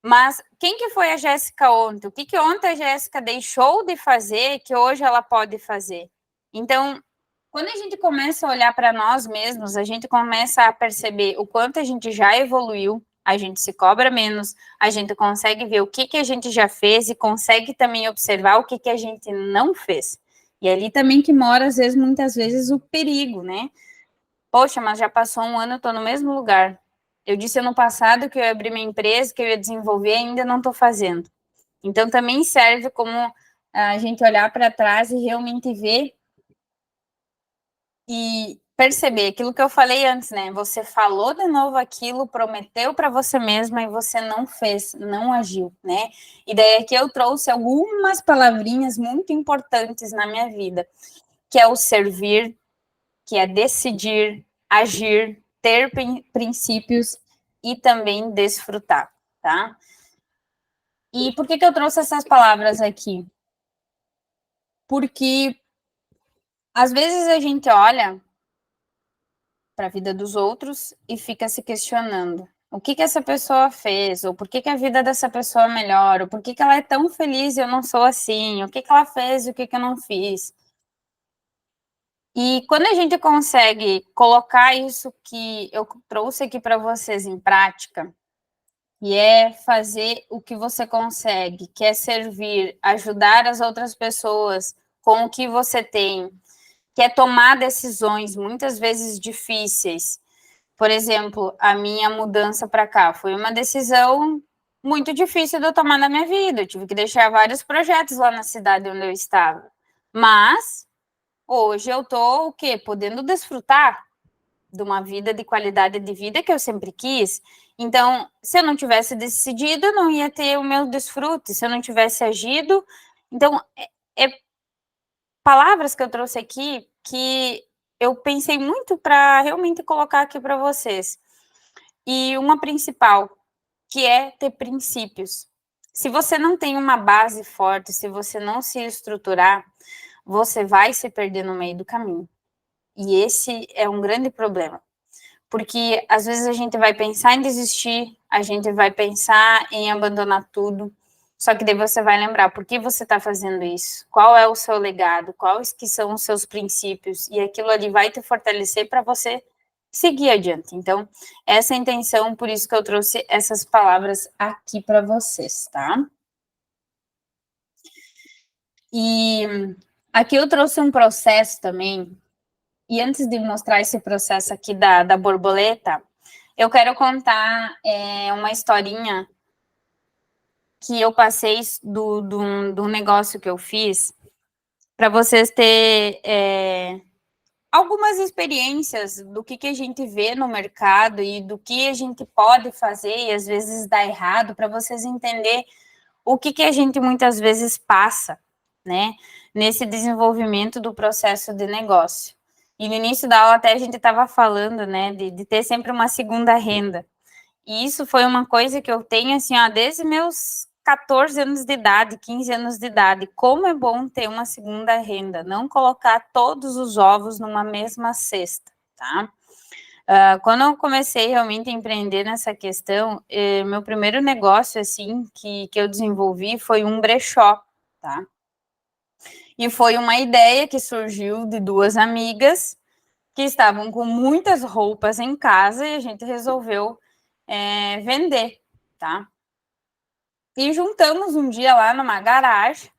Mas quem que foi a Jéssica ontem? O que ontem a Jéssica deixou de fazer que hoje ela pode fazer? Então, quando a gente começa a olhar para nós mesmos, a gente começa a perceber o quanto a gente já evoluiu, a gente se cobra menos, a gente consegue ver o que a gente já fez e consegue também observar o que a gente não fez. E é ali também que mora, às vezes, muitas vezes, o perigo, né? Poxa, mas já passou um ano, eu estou no mesmo lugar. Eu disse ano passado que eu ia abrir minha empresa, que eu ia desenvolver, ainda não estou fazendo. Então, também serve como a gente olhar para trás e realmente ver e perceber aquilo que eu falei antes, né? Você falou de novo aquilo, prometeu para você mesma e você não fez, não agiu, né? E daí aqui eu trouxe algumas palavrinhas muito importantes na minha vida, que é o servir, que é decidir, agir, ter princípios e também desfrutar, tá? E por que eu trouxe essas palavras aqui? Porque às vezes a gente olha para a vida dos outros e fica se questionando o que essa pessoa fez, ou por que a vida dessa pessoa é melhor, ou por que ela é tão feliz e eu não sou assim, o que ela fez e o que eu não fiz. E quando a gente consegue colocar isso que eu trouxe aqui para vocês em prática, e é fazer o que você consegue, que é servir, ajudar as outras pessoas com o que você tem, que é tomar decisões muitas vezes difíceis. Por exemplo, a minha mudança para cá foi uma decisão muito difícil de eu tomar na minha vida. Eu tive que deixar vários projetos lá na cidade onde eu estava. Mas hoje eu tô o quê? Podendo desfrutar de uma vida de qualidade de vida que eu sempre quis. Então, se eu não tivesse decidido, eu não ia ter o meu desfrute. Se eu não tivesse agido, então é palavras que eu trouxe aqui que eu pensei muito para realmente colocar aqui para vocês. E uma principal, que é ter princípios. Se você não tem uma base forte, se você não se estruturar, você vai se perder no meio do caminho. E esse é um grande problema. Porque às vezes a gente vai pensar em desistir, a gente vai pensar em abandonar tudo, só que daí você vai lembrar por que você está fazendo isso, qual é o seu legado, quais que são os seus princípios, e aquilo ali vai te fortalecer para você seguir adiante. Então, essa é a intenção, por isso que eu trouxe essas palavras aqui para vocês, tá? E aqui eu trouxe um processo também, e antes de mostrar esse processo aqui da borboleta, eu quero contar uma historinha que eu passei do negócio que eu fiz, para vocês terem algumas experiências do que a gente vê no mercado e do que a gente pode fazer e às vezes dá errado, para vocês entenderem o que a gente muitas vezes passa, né, nesse desenvolvimento do processo de negócio. E no início da aula até a gente estava falando, né, de ter sempre uma segunda renda. E isso foi uma coisa que eu tenho, assim, ó, desde meus 14 anos de idade, 15 anos de idade. Como é bom ter uma segunda renda, não colocar todos os ovos numa mesma cesta, tá? Quando eu comecei realmente a empreender nessa questão, meu primeiro negócio, assim, que eu desenvolvi foi um brechó, tá? E foi uma ideia que surgiu de duas amigas que estavam com muitas roupas em casa e a gente resolveu vender, tá? E juntamos um dia lá numa garagem,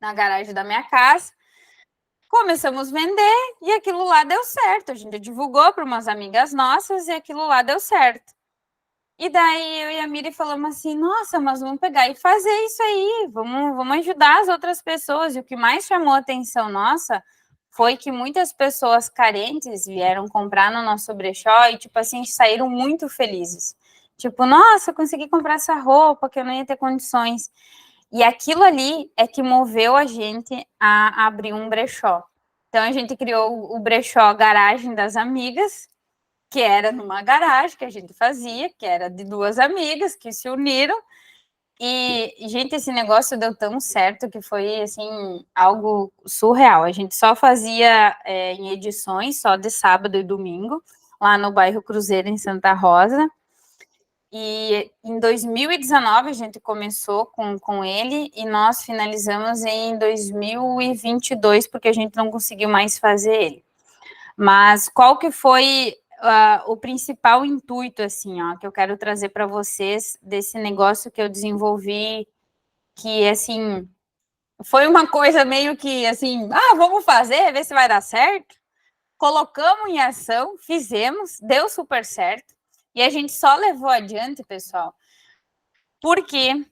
na garagem da minha casa, começamos a vender e aquilo lá deu certo. A gente divulgou para umas amigas nossas e aquilo lá deu certo. E daí eu e a Miri falamos assim, nossa, mas vamos pegar e fazer isso aí, vamos ajudar as outras pessoas. E o que mais chamou a atenção nossa foi que muitas pessoas carentes vieram comprar no nosso brechó e, tipo assim, saíram muito felizes. Tipo, nossa, eu consegui comprar essa roupa que eu não ia ter condições. E aquilo ali é que moveu a gente a abrir um brechó. Então, a gente criou o brechó Garagem das Amigas, que era numa garagem que a gente fazia, que era de duas amigas que se uniram. E, gente, esse negócio deu tão certo que foi, assim, algo surreal. A gente só fazia em edições, só de sábado e domingo, lá no bairro Cruzeiro, em Santa Rosa. E em 2019 a gente começou com ele e nós finalizamos em 2022, porque a gente não conseguiu mais fazer ele. Mas qual que foi o principal intuito, assim, ó, que eu quero trazer para vocês desse negócio que eu desenvolvi, que, assim, foi uma coisa meio que, assim, vamos fazer, ver se vai dar certo. Colocamos em ação, fizemos, deu super certo, e a gente só levou adiante, pessoal, porque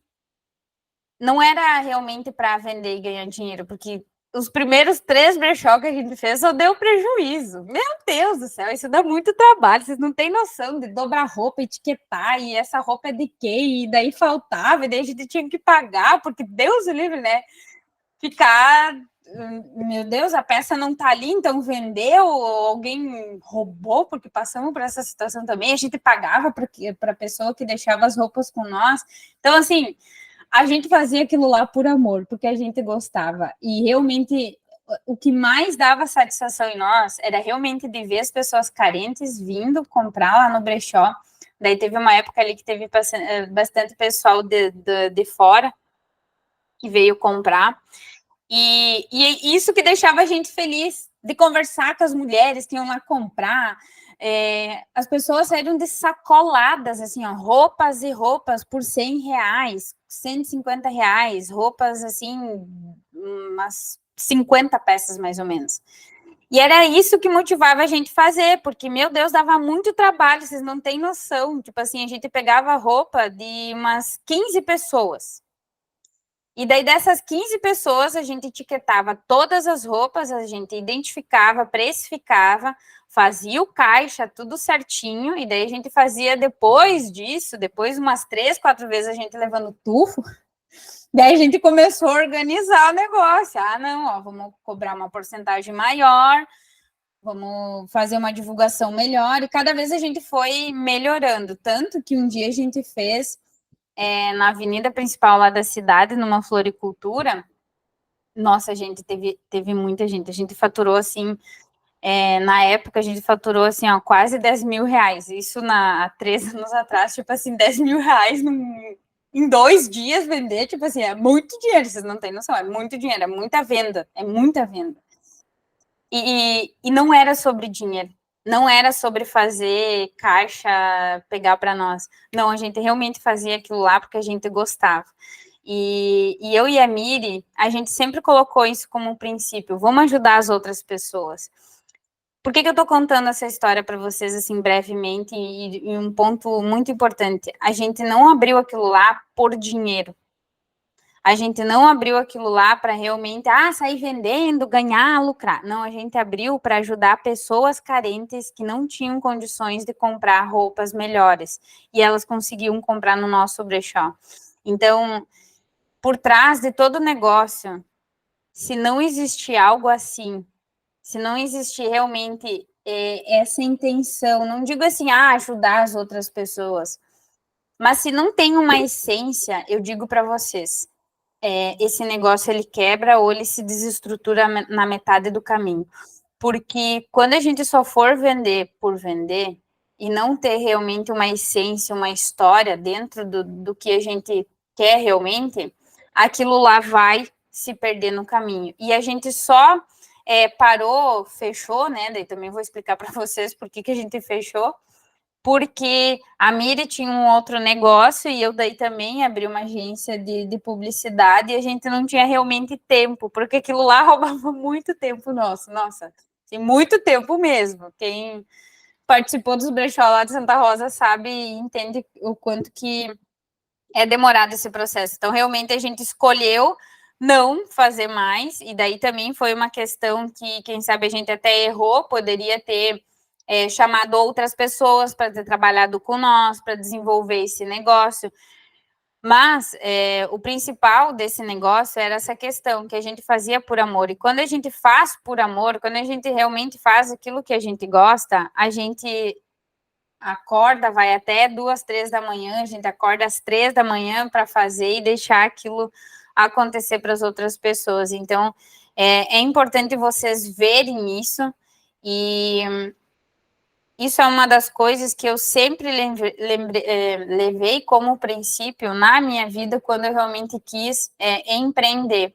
não era realmente para vender e ganhar dinheiro, porque os primeiros 3 brechó que a gente fez só deu prejuízo. Meu Deus do céu, isso dá muito trabalho. Vocês não têm noção de dobrar roupa, etiquetar, e essa roupa é de quem? E daí faltava, e daí a gente tinha que pagar, porque Deus o livre, né? Ficar, meu Deus, a peça não tá ali, então vendeu, ou alguém roubou, porque passamos por essa situação também. A gente pagava para a pessoa que deixava as roupas com nós. Então, assim, a gente fazia aquilo lá por amor, porque a gente gostava. E realmente o que mais dava satisfação em nós era realmente de ver as pessoas carentes vindo comprar lá no brechó. Daí teve uma época ali que teve bastante pessoal de fora que veio comprar. E isso que deixava a gente feliz, de conversar com as mulheres que iam lá comprar. As pessoas saíram de sacoladas, assim, ó, roupas e roupas por R$100, R$150, roupas, assim, umas 50 peças, mais ou menos. E era isso que motivava a gente fazer, porque, meu Deus, dava muito trabalho, vocês não têm noção. Tipo assim, a gente pegava roupa de umas 15 pessoas. E daí dessas 15 pessoas, a gente etiquetava todas as roupas, a gente identificava, precificava, fazia o caixa, tudo certinho, e daí a gente fazia depois disso, depois umas 3, 4 vezes a gente levando tufo, daí a gente começou a organizar o negócio. Ah, não, ó, vamos cobrar uma porcentagem maior, vamos fazer uma divulgação melhor, e cada vez a gente foi melhorando, tanto que um dia a gente fez na avenida principal lá da cidade, numa floricultura. Nossa, gente, teve muita gente. A gente faturou, assim, na época, a gente faturou, assim, ó, quase R$10.000. Isso há 3 anos atrás, tipo assim, R$10.000 em 2 dias vender, tipo assim, é muito dinheiro, vocês não têm noção, é muito dinheiro, é muita venda, é muita venda. E não era sobre dinheiro, não era sobre fazer caixa, pegar para nós. Não, a gente realmente fazia aquilo lá porque a gente gostava. E eu e a Miri, a gente sempre colocou isso como um princípio, vamos ajudar as outras pessoas. Por que eu estou contando essa história para vocês, assim, brevemente, e um ponto muito importante, a gente não abriu aquilo lá por dinheiro. A gente não abriu aquilo lá para realmente sair vendendo, ganhar, lucrar. Não, a gente abriu para ajudar pessoas carentes que não tinham condições de comprar roupas melhores. E elas conseguiam comprar no nosso brechó. Então, por trás de todo negócio, se não existir algo assim, se não existir realmente essa intenção, não digo assim, ajudar as outras pessoas, mas se não tem uma essência, eu digo para vocês, esse negócio ele quebra ou ele se desestrutura na metade do caminho. Porque quando a gente só for vender por vender e não ter realmente uma essência, uma história dentro do que a gente quer realmente, aquilo lá vai se perder no caminho. E a gente só parou, fechou, né? Daí também vou explicar para vocês por que a gente fechou, porque a Miri tinha um outro negócio e eu daí também abri uma agência de publicidade e a gente não tinha realmente tempo, porque aquilo lá roubava muito tempo nosso, nossa, assim, muito tempo mesmo. Quem participou dos brechó lá de Santa Rosa sabe e entende o quanto que é demorado esse processo. Então, realmente, a gente escolheu não fazer mais, e daí também foi uma questão que, quem sabe, a gente até errou, poderia ter chamado outras pessoas para ter trabalhado com nós, para desenvolver esse negócio. Mas o principal desse negócio era essa questão, que a gente fazia por amor. E quando a gente faz por amor, quando a gente realmente faz aquilo que a gente gosta, a gente acorda, vai até 2, 3 da manhã, a gente acorda às 3 da manhã para fazer e deixar aquilo acontecer para as outras pessoas. Então, é importante vocês verem isso, e isso é uma das coisas que eu sempre levei como princípio na minha vida quando eu realmente quis empreender.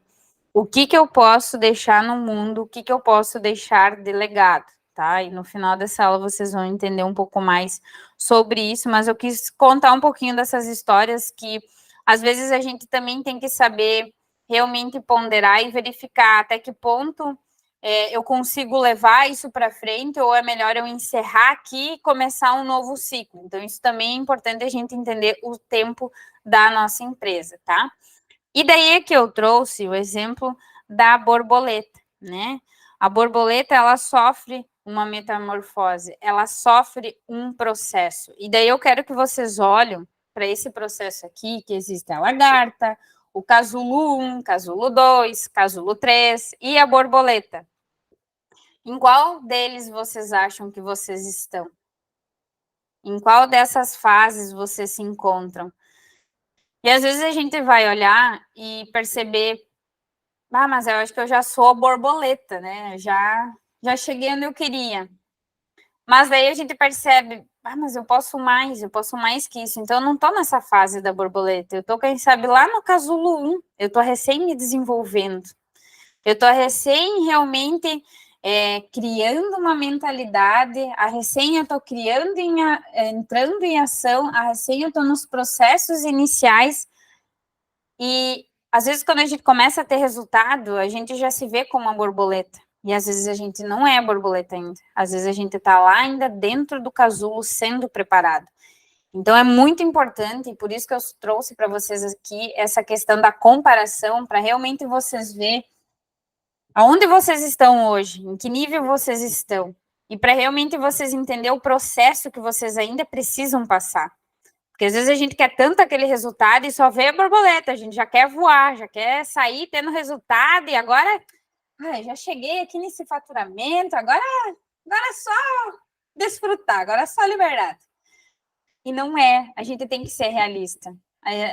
O que eu posso deixar no mundo, o que eu posso deixar de legado, tá? E no final dessa aula vocês vão entender um pouco mais sobre isso, mas eu quis contar um pouquinho dessas histórias que às vezes a gente também tem que saber realmente ponderar e verificar até que ponto eu consigo levar isso para frente, ou é melhor eu encerrar aqui e começar um novo ciclo. Então, isso também é importante a gente entender o tempo da nossa empresa, tá? E daí é que eu trouxe o exemplo da borboleta, né? A borboleta, ela sofre uma metamorfose, ela sofre um processo. E daí eu quero que vocês olhem para esse processo aqui, que existe a lagarta, o casulo 1, casulo 2, casulo 3 e a borboleta. Em qual deles vocês acham que vocês estão? Em qual dessas fases vocês se encontram? E às vezes a gente vai olhar e perceber Ah, mas eu acho que eu já sou borboleta, né? Já cheguei onde eu queria. Mas daí a gente percebe, mas eu posso mais que isso. Então eu não tô nessa fase da borboleta. Eu tô, quem sabe, lá no casulo 1. Eu tô recém me desenvolvendo. Eu tô recém realmente criando uma mentalidade. A recém eu tô criando, entrando em ação. A recém eu tô nos processos iniciais. E às vezes, quando a gente começa a ter resultado, a gente já se vê como uma borboleta. E às vezes a gente não é a borboleta ainda. Às vezes a gente está lá ainda dentro do casulo sendo preparado. Então é muito importante, e por isso que eu trouxe para vocês aqui essa questão da comparação, para realmente vocês verem aonde vocês estão hoje, em que nível vocês estão, e para realmente vocês entenderem o processo que vocês ainda precisam passar. Porque às vezes a gente quer tanto aquele resultado e só vê a borboleta, a gente já quer voar, já quer sair tendo resultado, e agora já cheguei aqui nesse faturamento, agora é só desfrutar, agora é só liberdade. E não é, a gente tem que ser realista.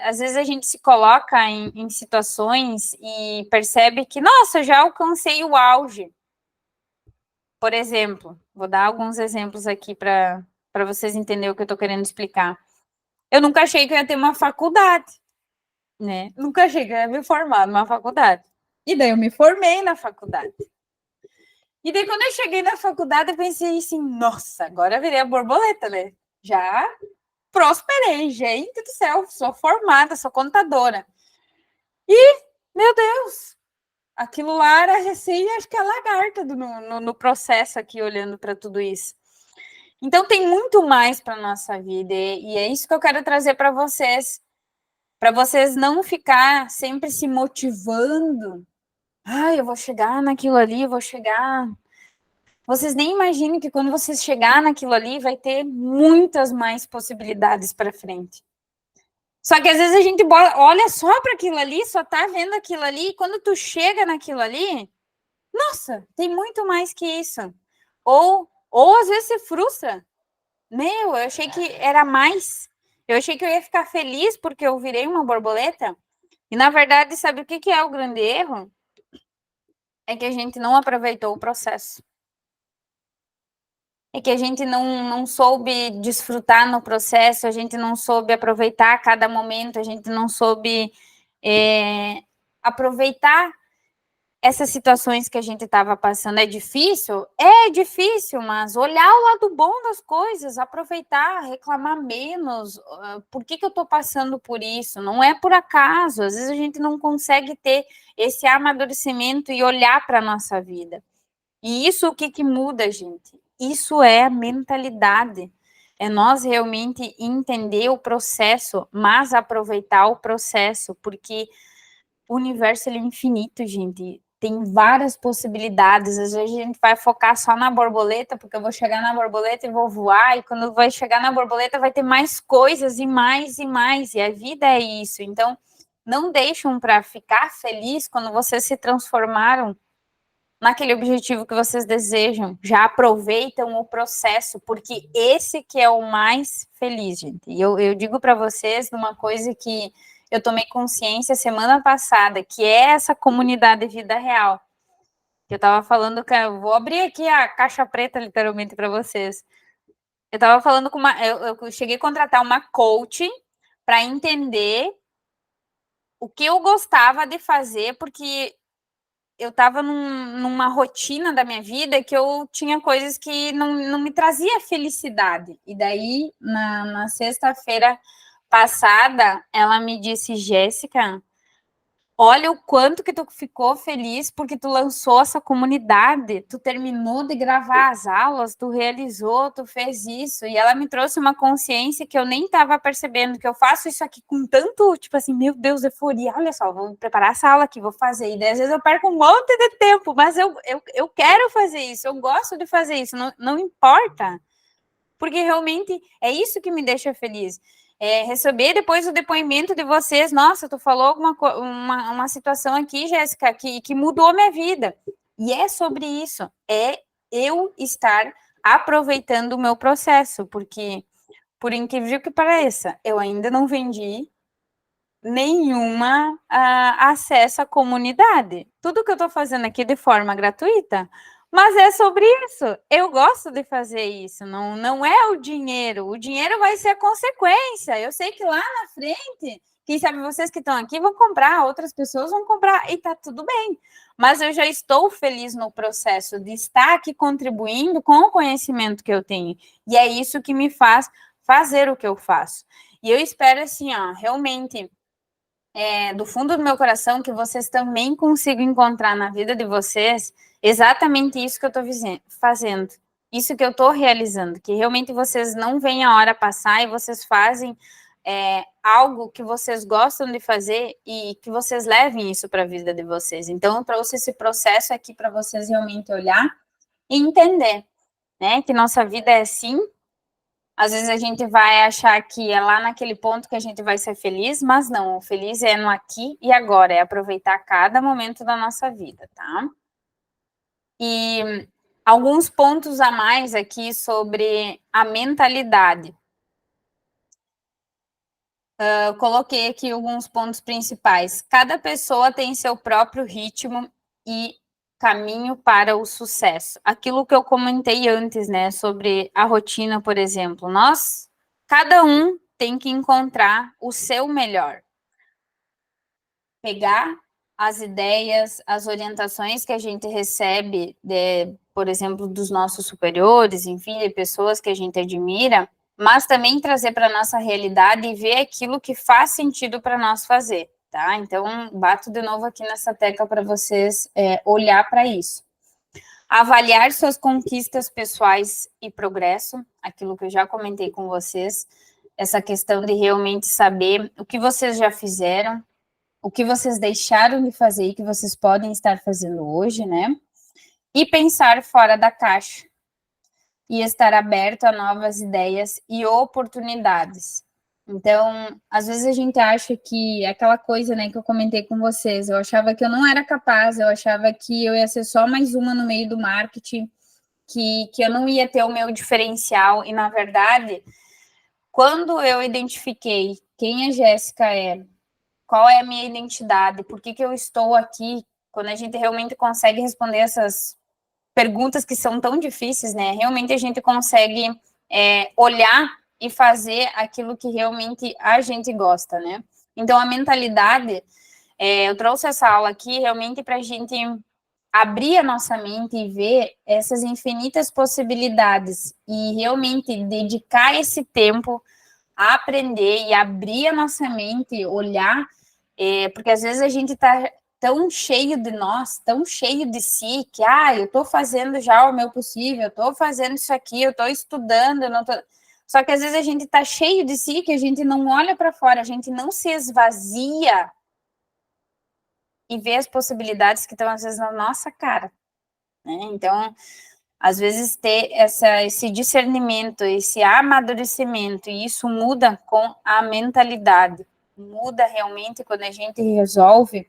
Às vezes a gente se coloca em situações e percebe que, nossa, já alcancei o auge. Por exemplo, vou dar alguns exemplos aqui para vocês entenderem o que eu estou querendo explicar. Eu nunca achei que eu ia ter uma faculdade, né? Nunca achei que eu ia me formar numa faculdade. E daí eu me formei na faculdade. E daí quando eu cheguei na faculdade, eu pensei assim, nossa, agora eu virei a borboleta, né? Já prosperei, gente do céu, sou formada, sou contadora. E, meu Deus, aquilo lá era recém, acho que a lagarta no processo aqui, olhando para tudo isso. Então tem muito mais para nossa vida e é isso que eu quero trazer para vocês não ficar sempre se motivando. Eu vou chegar naquilo ali, eu vou chegar. Vocês nem imaginem que quando vocês chegar naquilo ali, vai ter muitas mais possibilidades para frente. Só que às vezes a gente olha só para aquilo ali, só tá vendo aquilo ali, e quando tu chega naquilo ali, nossa, tem muito mais que isso. Ou às vezes se frustra. Meu, eu achei que era mais. Eu achei que eu ia ficar feliz porque eu virei uma borboleta. E na verdade, sabe o que é o grande erro? É que a gente não aproveitou o processo. É que a gente não soube desfrutar no processo, a gente não soube aproveitar cada momento, a gente não soube aproveitar essas situações que a gente estava passando. É difícil? É difícil, mas olhar o lado bom das coisas, aproveitar, reclamar menos. Por que eu estou passando por isso? Não é por acaso. Às vezes a gente não consegue ter esse amadurecimento e olhar para a nossa vida. E isso o que muda, gente? Isso é a mentalidade. É nós realmente entender o processo, mas aproveitar o processo, porque o universo ele é infinito, gente. Tem várias possibilidades. Às vezes a gente vai focar só na borboleta, porque eu vou chegar na borboleta e vou voar, e quando vai chegar na borboleta vai ter mais coisas e mais e mais. E a vida é isso. Então, não deixam para ficar feliz quando vocês se transformaram naquele objetivo que vocês desejam. Já aproveitam o processo, porque esse que é o mais feliz, gente. E eu digo para vocês uma coisa que eu tomei consciência semana passada, que é essa comunidade vida real. Eu estava falando que eu vou abrir aqui a caixa preta literalmente para vocês. Eu estava falando com eu cheguei a contratar uma coach para entender o que eu gostava de fazer, porque eu estava numa rotina da minha vida que eu tinha coisas que não me trazia felicidade. E daí, na sexta-feira passada, ela me disse, Jéssica, olha o quanto que tu ficou feliz porque tu lançou essa comunidade, tu terminou de gravar as aulas, tu realizou, tu fez isso. E ela me trouxe uma consciência que eu nem estava percebendo, que eu faço isso aqui com tanto, tipo assim, meu Deus, euforia, olha só, vou preparar essa aula aqui, vou fazer. E daí, às vezes eu perco um monte de tempo, mas eu quero fazer isso, eu gosto de fazer isso, não importa. Porque realmente é isso que me deixa feliz. Receber depois o depoimento de vocês, nossa, tu falou uma situação aqui, Jéssica, que mudou minha vida. E é sobre isso, é eu estar aproveitando o meu processo, porque, por incrível que pareça, eu ainda não vendi nenhuma acesso à comunidade. Tudo que eu estou fazendo aqui de forma gratuita, mas é sobre isso. Eu gosto de fazer isso, não é o dinheiro vai ser a consequência. Eu sei que lá na frente, quem sabe vocês que estão aqui vão comprar, outras pessoas vão comprar, e tá tudo bem. Mas eu já estou feliz no processo de estar aqui contribuindo com o conhecimento que eu tenho. E é isso que me faz fazer o que eu faço. E eu espero, assim, ó, realmente, do fundo do meu coração, que vocês também consigam encontrar na vida de vocês exatamente isso que eu estou fazendo, isso que eu estou realizando, que realmente vocês não veem a hora passar e vocês fazem algo que vocês gostam de fazer e que vocês levem isso para a vida de vocês. Então, eu trouxe esse processo aqui para vocês realmente olhar e entender, né, que nossa vida é assim. Às vezes a gente vai achar que é lá naquele ponto que a gente vai ser feliz, mas não, o feliz é no aqui e agora, é aproveitar cada momento da nossa vida, tá? E alguns pontos a mais aqui sobre a mentalidade. Eu coloquei aqui alguns pontos principais. Cada pessoa tem seu próprio ritmo e caminho para o sucesso. Aquilo que eu comentei antes, né, sobre a rotina, por exemplo. Cada um tem que encontrar o seu melhor. Pegar as ideias, as orientações que a gente recebe, por exemplo, dos nossos superiores, enfim, de pessoas que a gente admira, mas também trazer para a nossa realidade e ver aquilo que faz sentido para nós fazer, tá? Então, bato de novo aqui nessa tecla para vocês olhar para isso. Avaliar suas conquistas pessoais e progresso, aquilo que eu já comentei com vocês, essa questão de realmente saber o que vocês já fizeram, o que vocês deixaram de fazer e que vocês podem estar fazendo hoje, né? E pensar fora da caixa e estar aberto a novas ideias e oportunidades. Então, às vezes a gente acha que aquela coisa, né, que eu comentei com vocês, eu achava que eu não era capaz, eu achava que eu ia ser só mais uma no meio do marketing, que eu não ia ter o meu diferencial, e na verdade, quando eu identifiquei quem a Jéssica é, qual é a minha identidade, por que eu estou aqui, quando a gente realmente consegue responder essas perguntas que são tão difíceis, né? Realmente a gente consegue olhar e fazer aquilo que realmente a gente gosta, né? Então, a mentalidade, eu trouxe essa aula aqui realmente para a gente abrir a nossa mente e ver essas infinitas possibilidades e realmente dedicar esse tempo a aprender e abrir a nossa mente, olhar, porque às vezes a gente está tão cheio de nós, tão cheio de si, que, eu estou fazendo já o meu possível, eu estou fazendo isso aqui, eu estou estudando, eu não tô... Só que às vezes a gente está cheio de si, que a gente não olha para fora, a gente não se esvazia e vê as possibilidades que estão às vezes na nossa cara, né? Então, às vezes ter esse discernimento, esse amadurecimento, e isso muda com a mentalidade, muda realmente quando a gente resolve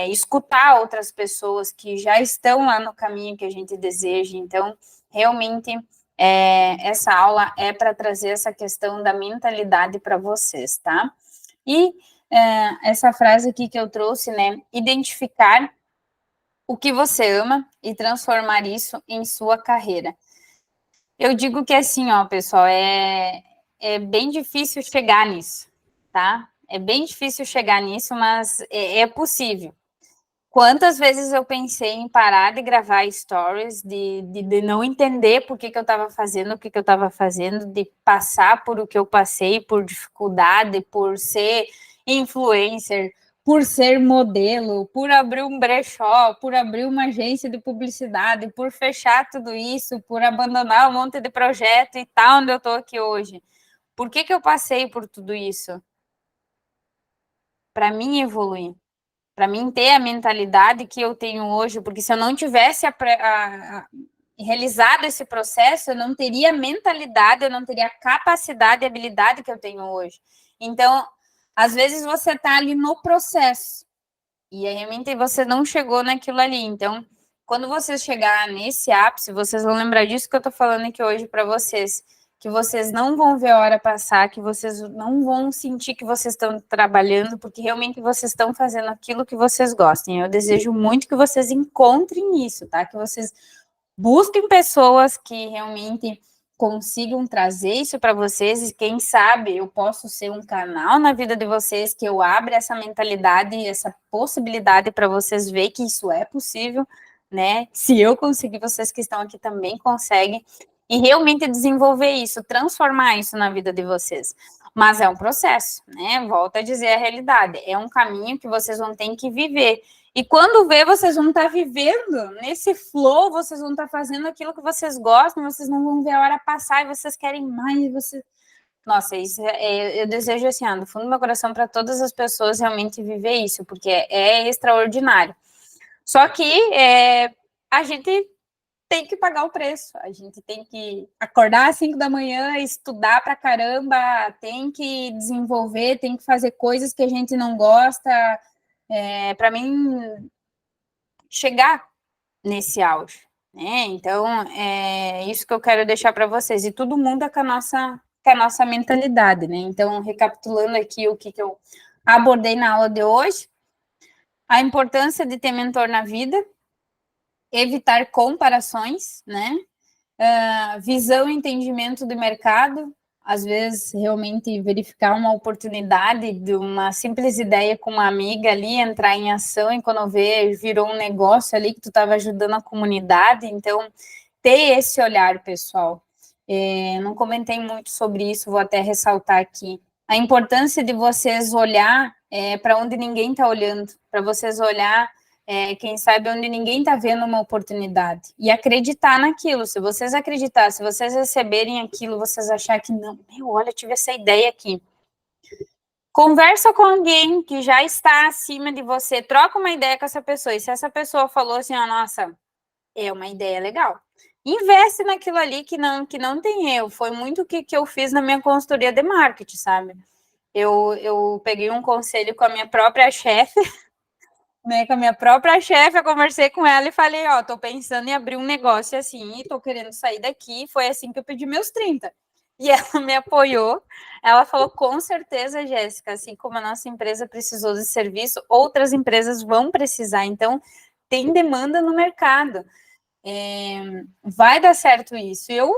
escutar outras pessoas que já estão lá no caminho que a gente deseja. Então, realmente, essa aula é para trazer essa questão da mentalidade para vocês, tá? E essa frase aqui que eu trouxe, né? Identificar o que você ama e transformar isso em sua carreira. Eu digo que assim, ó, pessoal, é bem difícil chegar nisso, tá? É bem difícil chegar nisso, mas é possível. Quantas vezes eu pensei em parar de gravar stories, de não entender por que eu estava fazendo o que eu estava fazendo, de passar por o que eu passei, por dificuldade, por ser influencer, por ser modelo, por abrir um brechó, por abrir uma agência de publicidade, por fechar tudo isso, por abandonar um monte de projeto e tal, onde eu estou aqui hoje. Por que eu passei por tudo isso? Para mim evoluir. Para mim ter a mentalidade que eu tenho hoje, porque se eu não tivesse realizado esse processo, eu não teria a mentalidade, eu não teria a capacidade e habilidade que eu tenho hoje. Então, às vezes você está ali no processo e realmente você não chegou naquilo ali. Então, quando você chegar nesse ápice, vocês vão lembrar disso que eu estou falando aqui hoje para vocês, que vocês não vão ver a hora passar, que vocês não vão sentir que vocês estão trabalhando, porque realmente vocês estão fazendo aquilo que vocês gostem. Eu desejo muito que vocês encontrem isso, tá? Que vocês busquem pessoas que realmente consigam trazer isso para vocês, e quem sabe eu posso ser um canal na vida de vocês, que eu abra essa mentalidade, essa possibilidade para vocês ver que isso é possível, né? Se eu conseguir, vocês que estão aqui também conseguem, e realmente desenvolver isso, transformar isso na vida de vocês. Mas é um processo, né? Volto a dizer a realidade, é um caminho que vocês vão ter que viver. E quando vê, vocês vão estar vivendo nesse flow, vocês vão estar fazendo aquilo que vocês gostam, vocês não vão ver a hora passar e vocês querem mais. Vocês... Nossa, isso eu desejo assim, do fundo do meu coração, para todas as pessoas realmente viver isso, porque é extraordinário. Só que a gente tem que pagar o preço, a gente tem que acordar às 5 da manhã, estudar pra caramba, tem que desenvolver, tem que fazer coisas que a gente não gosta, para mim chegar nesse auge, né? Então, é isso que eu quero deixar para vocês, e tudo muda com a nossa mentalidade, né? Então, recapitulando aqui o que eu abordei na aula de hoje, a importância de ter mentor na vida, evitar comparações, né? Visão e entendimento do mercado, às vezes realmente verificar uma oportunidade de uma simples ideia com uma amiga ali, entrar em ação, e quando vê, virou um negócio ali que tu estava ajudando a comunidade. Então, ter esse olhar, pessoal. Não comentei muito sobre isso, vou até ressaltar aqui. A importância de vocês olhar para onde ninguém está olhando, para vocês olhar quem sabe onde ninguém está vendo uma oportunidade, e acreditar naquilo. Se vocês acreditar, se vocês receberem aquilo, vocês acharem que não, olha, eu tive essa ideia aqui. Conversa com alguém que já está acima de você, troca uma ideia com essa pessoa, e se essa pessoa falou assim, nossa, é uma ideia legal, investe naquilo ali que não tem erro. Foi muito o que eu fiz na minha consultoria de marketing, sabe? Eu peguei um conselho com a minha própria chefe, né, com a minha própria chefe, eu conversei com ela e falei, tô pensando em abrir um negócio assim, e tô querendo sair daqui. Foi assim que eu pedi meus 30. E ela me apoiou. Ela falou, com certeza, Jéssica, assim como a nossa empresa precisou de serviço, outras empresas vão precisar. Então, tem demanda no mercado. Vai dar certo isso. Eu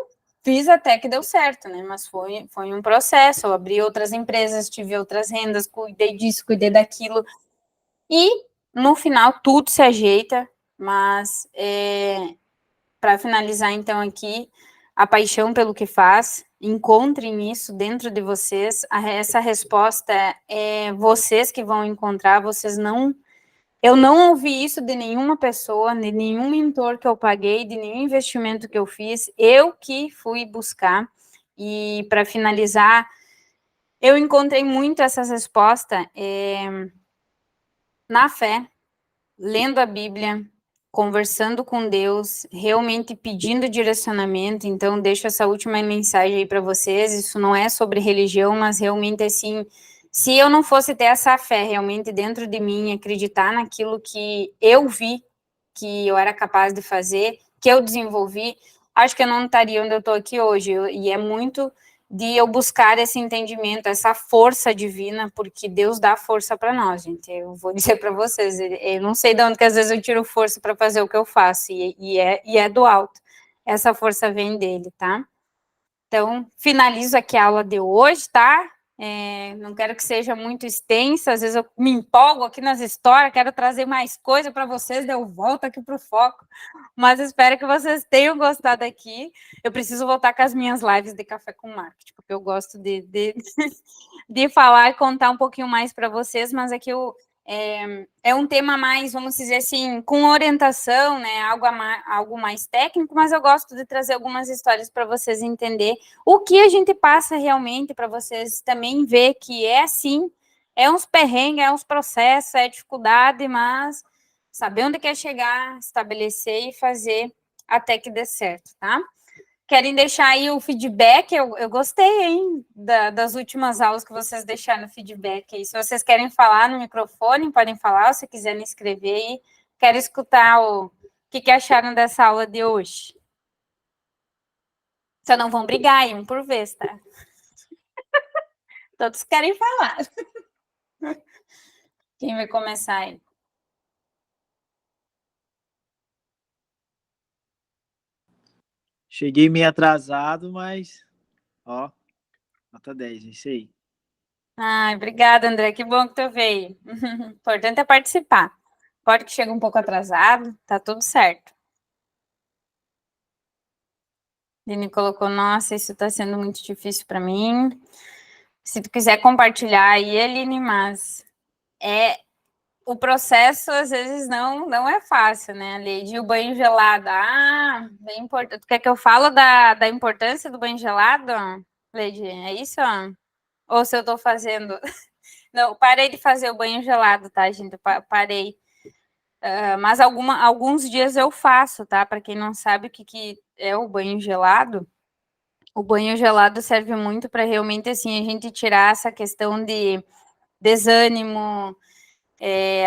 fiz até que deu certo, né? Mas foi um processo. Eu abri outras empresas, tive outras rendas, cuidei disso, cuidei daquilo. E no final tudo se ajeita, mas para finalizar então aqui, a paixão pelo que faz, encontrem isso dentro de vocês. Essa resposta é vocês que vão encontrar. Eu não ouvi isso de nenhuma pessoa, de nenhum mentor que eu paguei, de nenhum investimento que eu fiz, eu que fui buscar. E para finalizar, eu encontrei muito essas respostas na fé, lendo a Bíblia, conversando com Deus, realmente pedindo direcionamento. Então, deixo essa última mensagem aí para vocês. Isso não é sobre religião, mas realmente assim, se eu não fosse ter essa fé realmente dentro de mim, acreditar naquilo que eu vi que eu era capaz de fazer, que eu desenvolvi, acho que eu não estaria onde eu estou aqui hoje. E é muito de eu buscar esse entendimento, essa força divina, porque Deus dá força para nós, gente. Eu vou dizer para vocês, eu não sei de onde que às vezes eu tiro força para fazer o que eu faço, e é do alto. Essa força vem dele, tá? Então, finalizo aqui a aula de hoje, tá? Não quero que seja muito extensa, às vezes eu me empolgo aqui nas histórias, quero trazer mais coisa para vocês, daí eu volto aqui para o foco, mas espero que vocês tenham gostado aqui. Eu preciso voltar com as minhas lives de Café com Marketing, porque eu gosto de falar e contar um pouquinho mais para vocês, mas aqui é um tema mais, vamos dizer assim, com orientação, né, algo mais técnico, mas eu gosto de trazer algumas histórias para vocês entender o que a gente passa realmente, para vocês também ver que é assim, é uns perrengues, é uns processos, é dificuldade, mas saber onde quer chegar, estabelecer e fazer até que dê certo, tá? Querem deixar aí o feedback? Eu gostei, hein, das últimas aulas que vocês deixaram no feedback aí. Se vocês querem falar no microfone, podem falar, ou se quiserem escrever aí. Quero escutar o que acharam dessa aula de hoje. Só não vão brigar aí, um por vez, tá? Todos querem falar. Quem vai começar aí? Cheguei meio atrasado, mas, ó, nota 10, é isso aí. Ai, obrigada, André. Que bom que tu veio. O importante é participar. Pode que chegue um pouco atrasado, tá tudo certo. Lini colocou, nossa, isso tá sendo muito difícil para mim. Se tu quiser compartilhar aí, Aline, mas o processo às vezes não é fácil, né, Leide? O banho gelado, bem importante. Tu quer que eu falo da importância do banho gelado, Leide? É isso? Ou se eu tô fazendo... Não, parei de fazer o banho gelado, tá, gente? Parei. Mas alguns dias eu faço, tá? Para quem não sabe o que é o banho gelado serve muito para realmente, assim, a gente tirar essa questão de desânimo,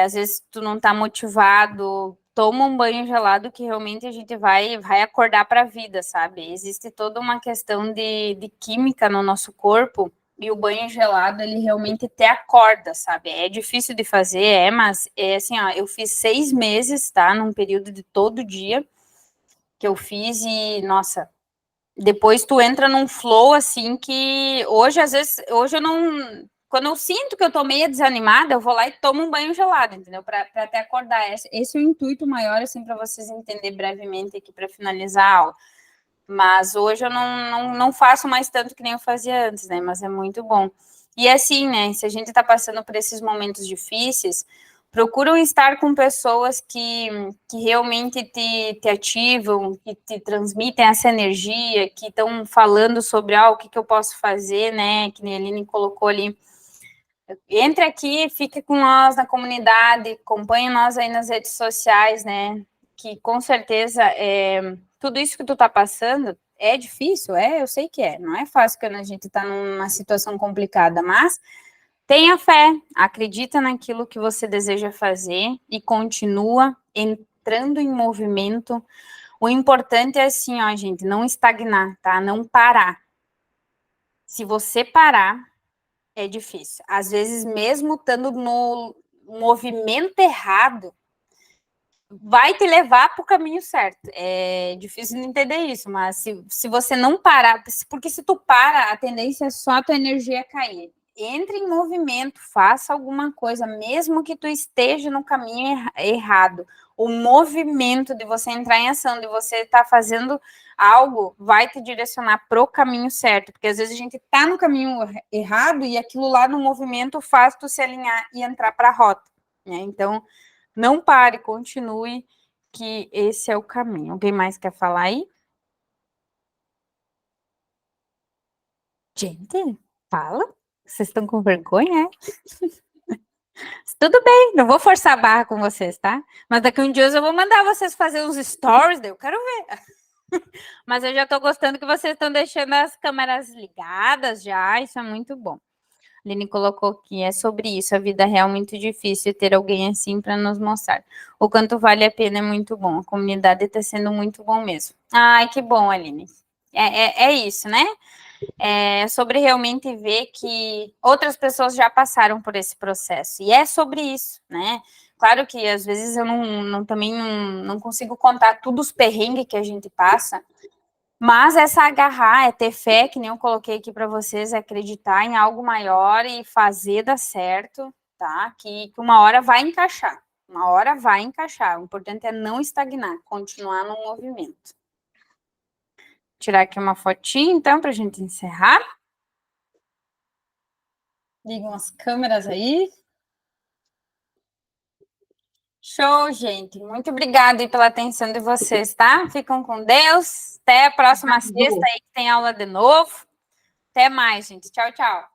às vezes tu não tá motivado, toma um banho gelado que realmente a gente vai acordar para a vida, sabe? Existe toda uma questão de química no nosso corpo e o banho gelado, ele realmente te acorda, sabe? É difícil de fazer, mas é assim, ó, eu fiz 6 meses, tá? Num período de todo dia que eu fiz e, nossa, depois tu entra num flow assim que hoje, às vezes, hoje eu não. Quando eu sinto que eu tô meio desanimada, eu vou lá e tomo um banho gelado, entendeu? Para até acordar. Esse é o intuito maior, assim, para vocês entenderem brevemente aqui para finalizar a aula. Mas hoje eu não faço mais tanto que nem eu fazia antes, né? Mas é muito bom. E assim, né? Se a gente está passando por esses momentos difíceis, procuram estar com pessoas que realmente te ativam, que te transmitem essa energia, que estão falando sobre o que eu posso fazer, né? Que a Aline colocou ali. Entre aqui, fique com nós na comunidade, acompanhe nós aí nas redes sociais, né? Que com certeza tudo isso que tu tá passando é difícil, eu sei que é. Não é fácil quando a gente tá numa situação complicada, mas tenha fé, acredita naquilo que você deseja fazer e continua entrando em movimento. O importante é assim, ó, gente, não estagnar, tá? Não parar. Se você parar, é difícil. Às vezes, mesmo estando no movimento errado, vai te levar para o caminho certo. É difícil de entender isso, mas se você não parar, porque se tu para, a tendência é só a tua energia cair. Entre em movimento, faça alguma coisa, mesmo que tu esteja no caminho errado. O movimento de você entrar em ação, de você estar fazendo algo, vai te direcionar pro caminho certo, porque às vezes a gente tá no caminho errado e aquilo lá no movimento faz tu se alinhar e entrar para a rota, né? Então, não pare, continue, que esse é o caminho. Alguém mais quer falar aí? Gente, fala. Vocês estão com vergonha, Tudo bem, não vou forçar a barra com vocês, tá? Mas daqui um dia eu vou mandar vocês fazer uns stories, eu quero ver. Mas eu já tô gostando que vocês estão deixando as câmeras ligadas já, isso é muito bom. Lini colocou que é sobre isso, a vida real é muito difícil ter alguém assim para nos mostrar. O quanto vale a pena é muito bom, a comunidade está sendo muito bom mesmo. Ai, que bom, Aline. É isso, né? É sobre realmente ver que outras pessoas já passaram por esse processo, e é sobre isso, né? Claro que às vezes eu também não consigo contar todos os perrengues que a gente passa, mas essa agarrar, é ter fé, que nem eu coloquei aqui para vocês, é acreditar em algo maior e fazer dar certo, tá? Que uma hora vai encaixar. Uma hora vai encaixar. O importante é não estagnar, continuar no movimento. Tirar aqui uma fotinha, então, para a gente encerrar. Ligam as câmeras aí. Show, gente. Muito obrigada pela atenção de vocês, tá? Ficam com Deus. Até a próxima sexta aí que tem aula de novo. Até mais, gente. Tchau, tchau.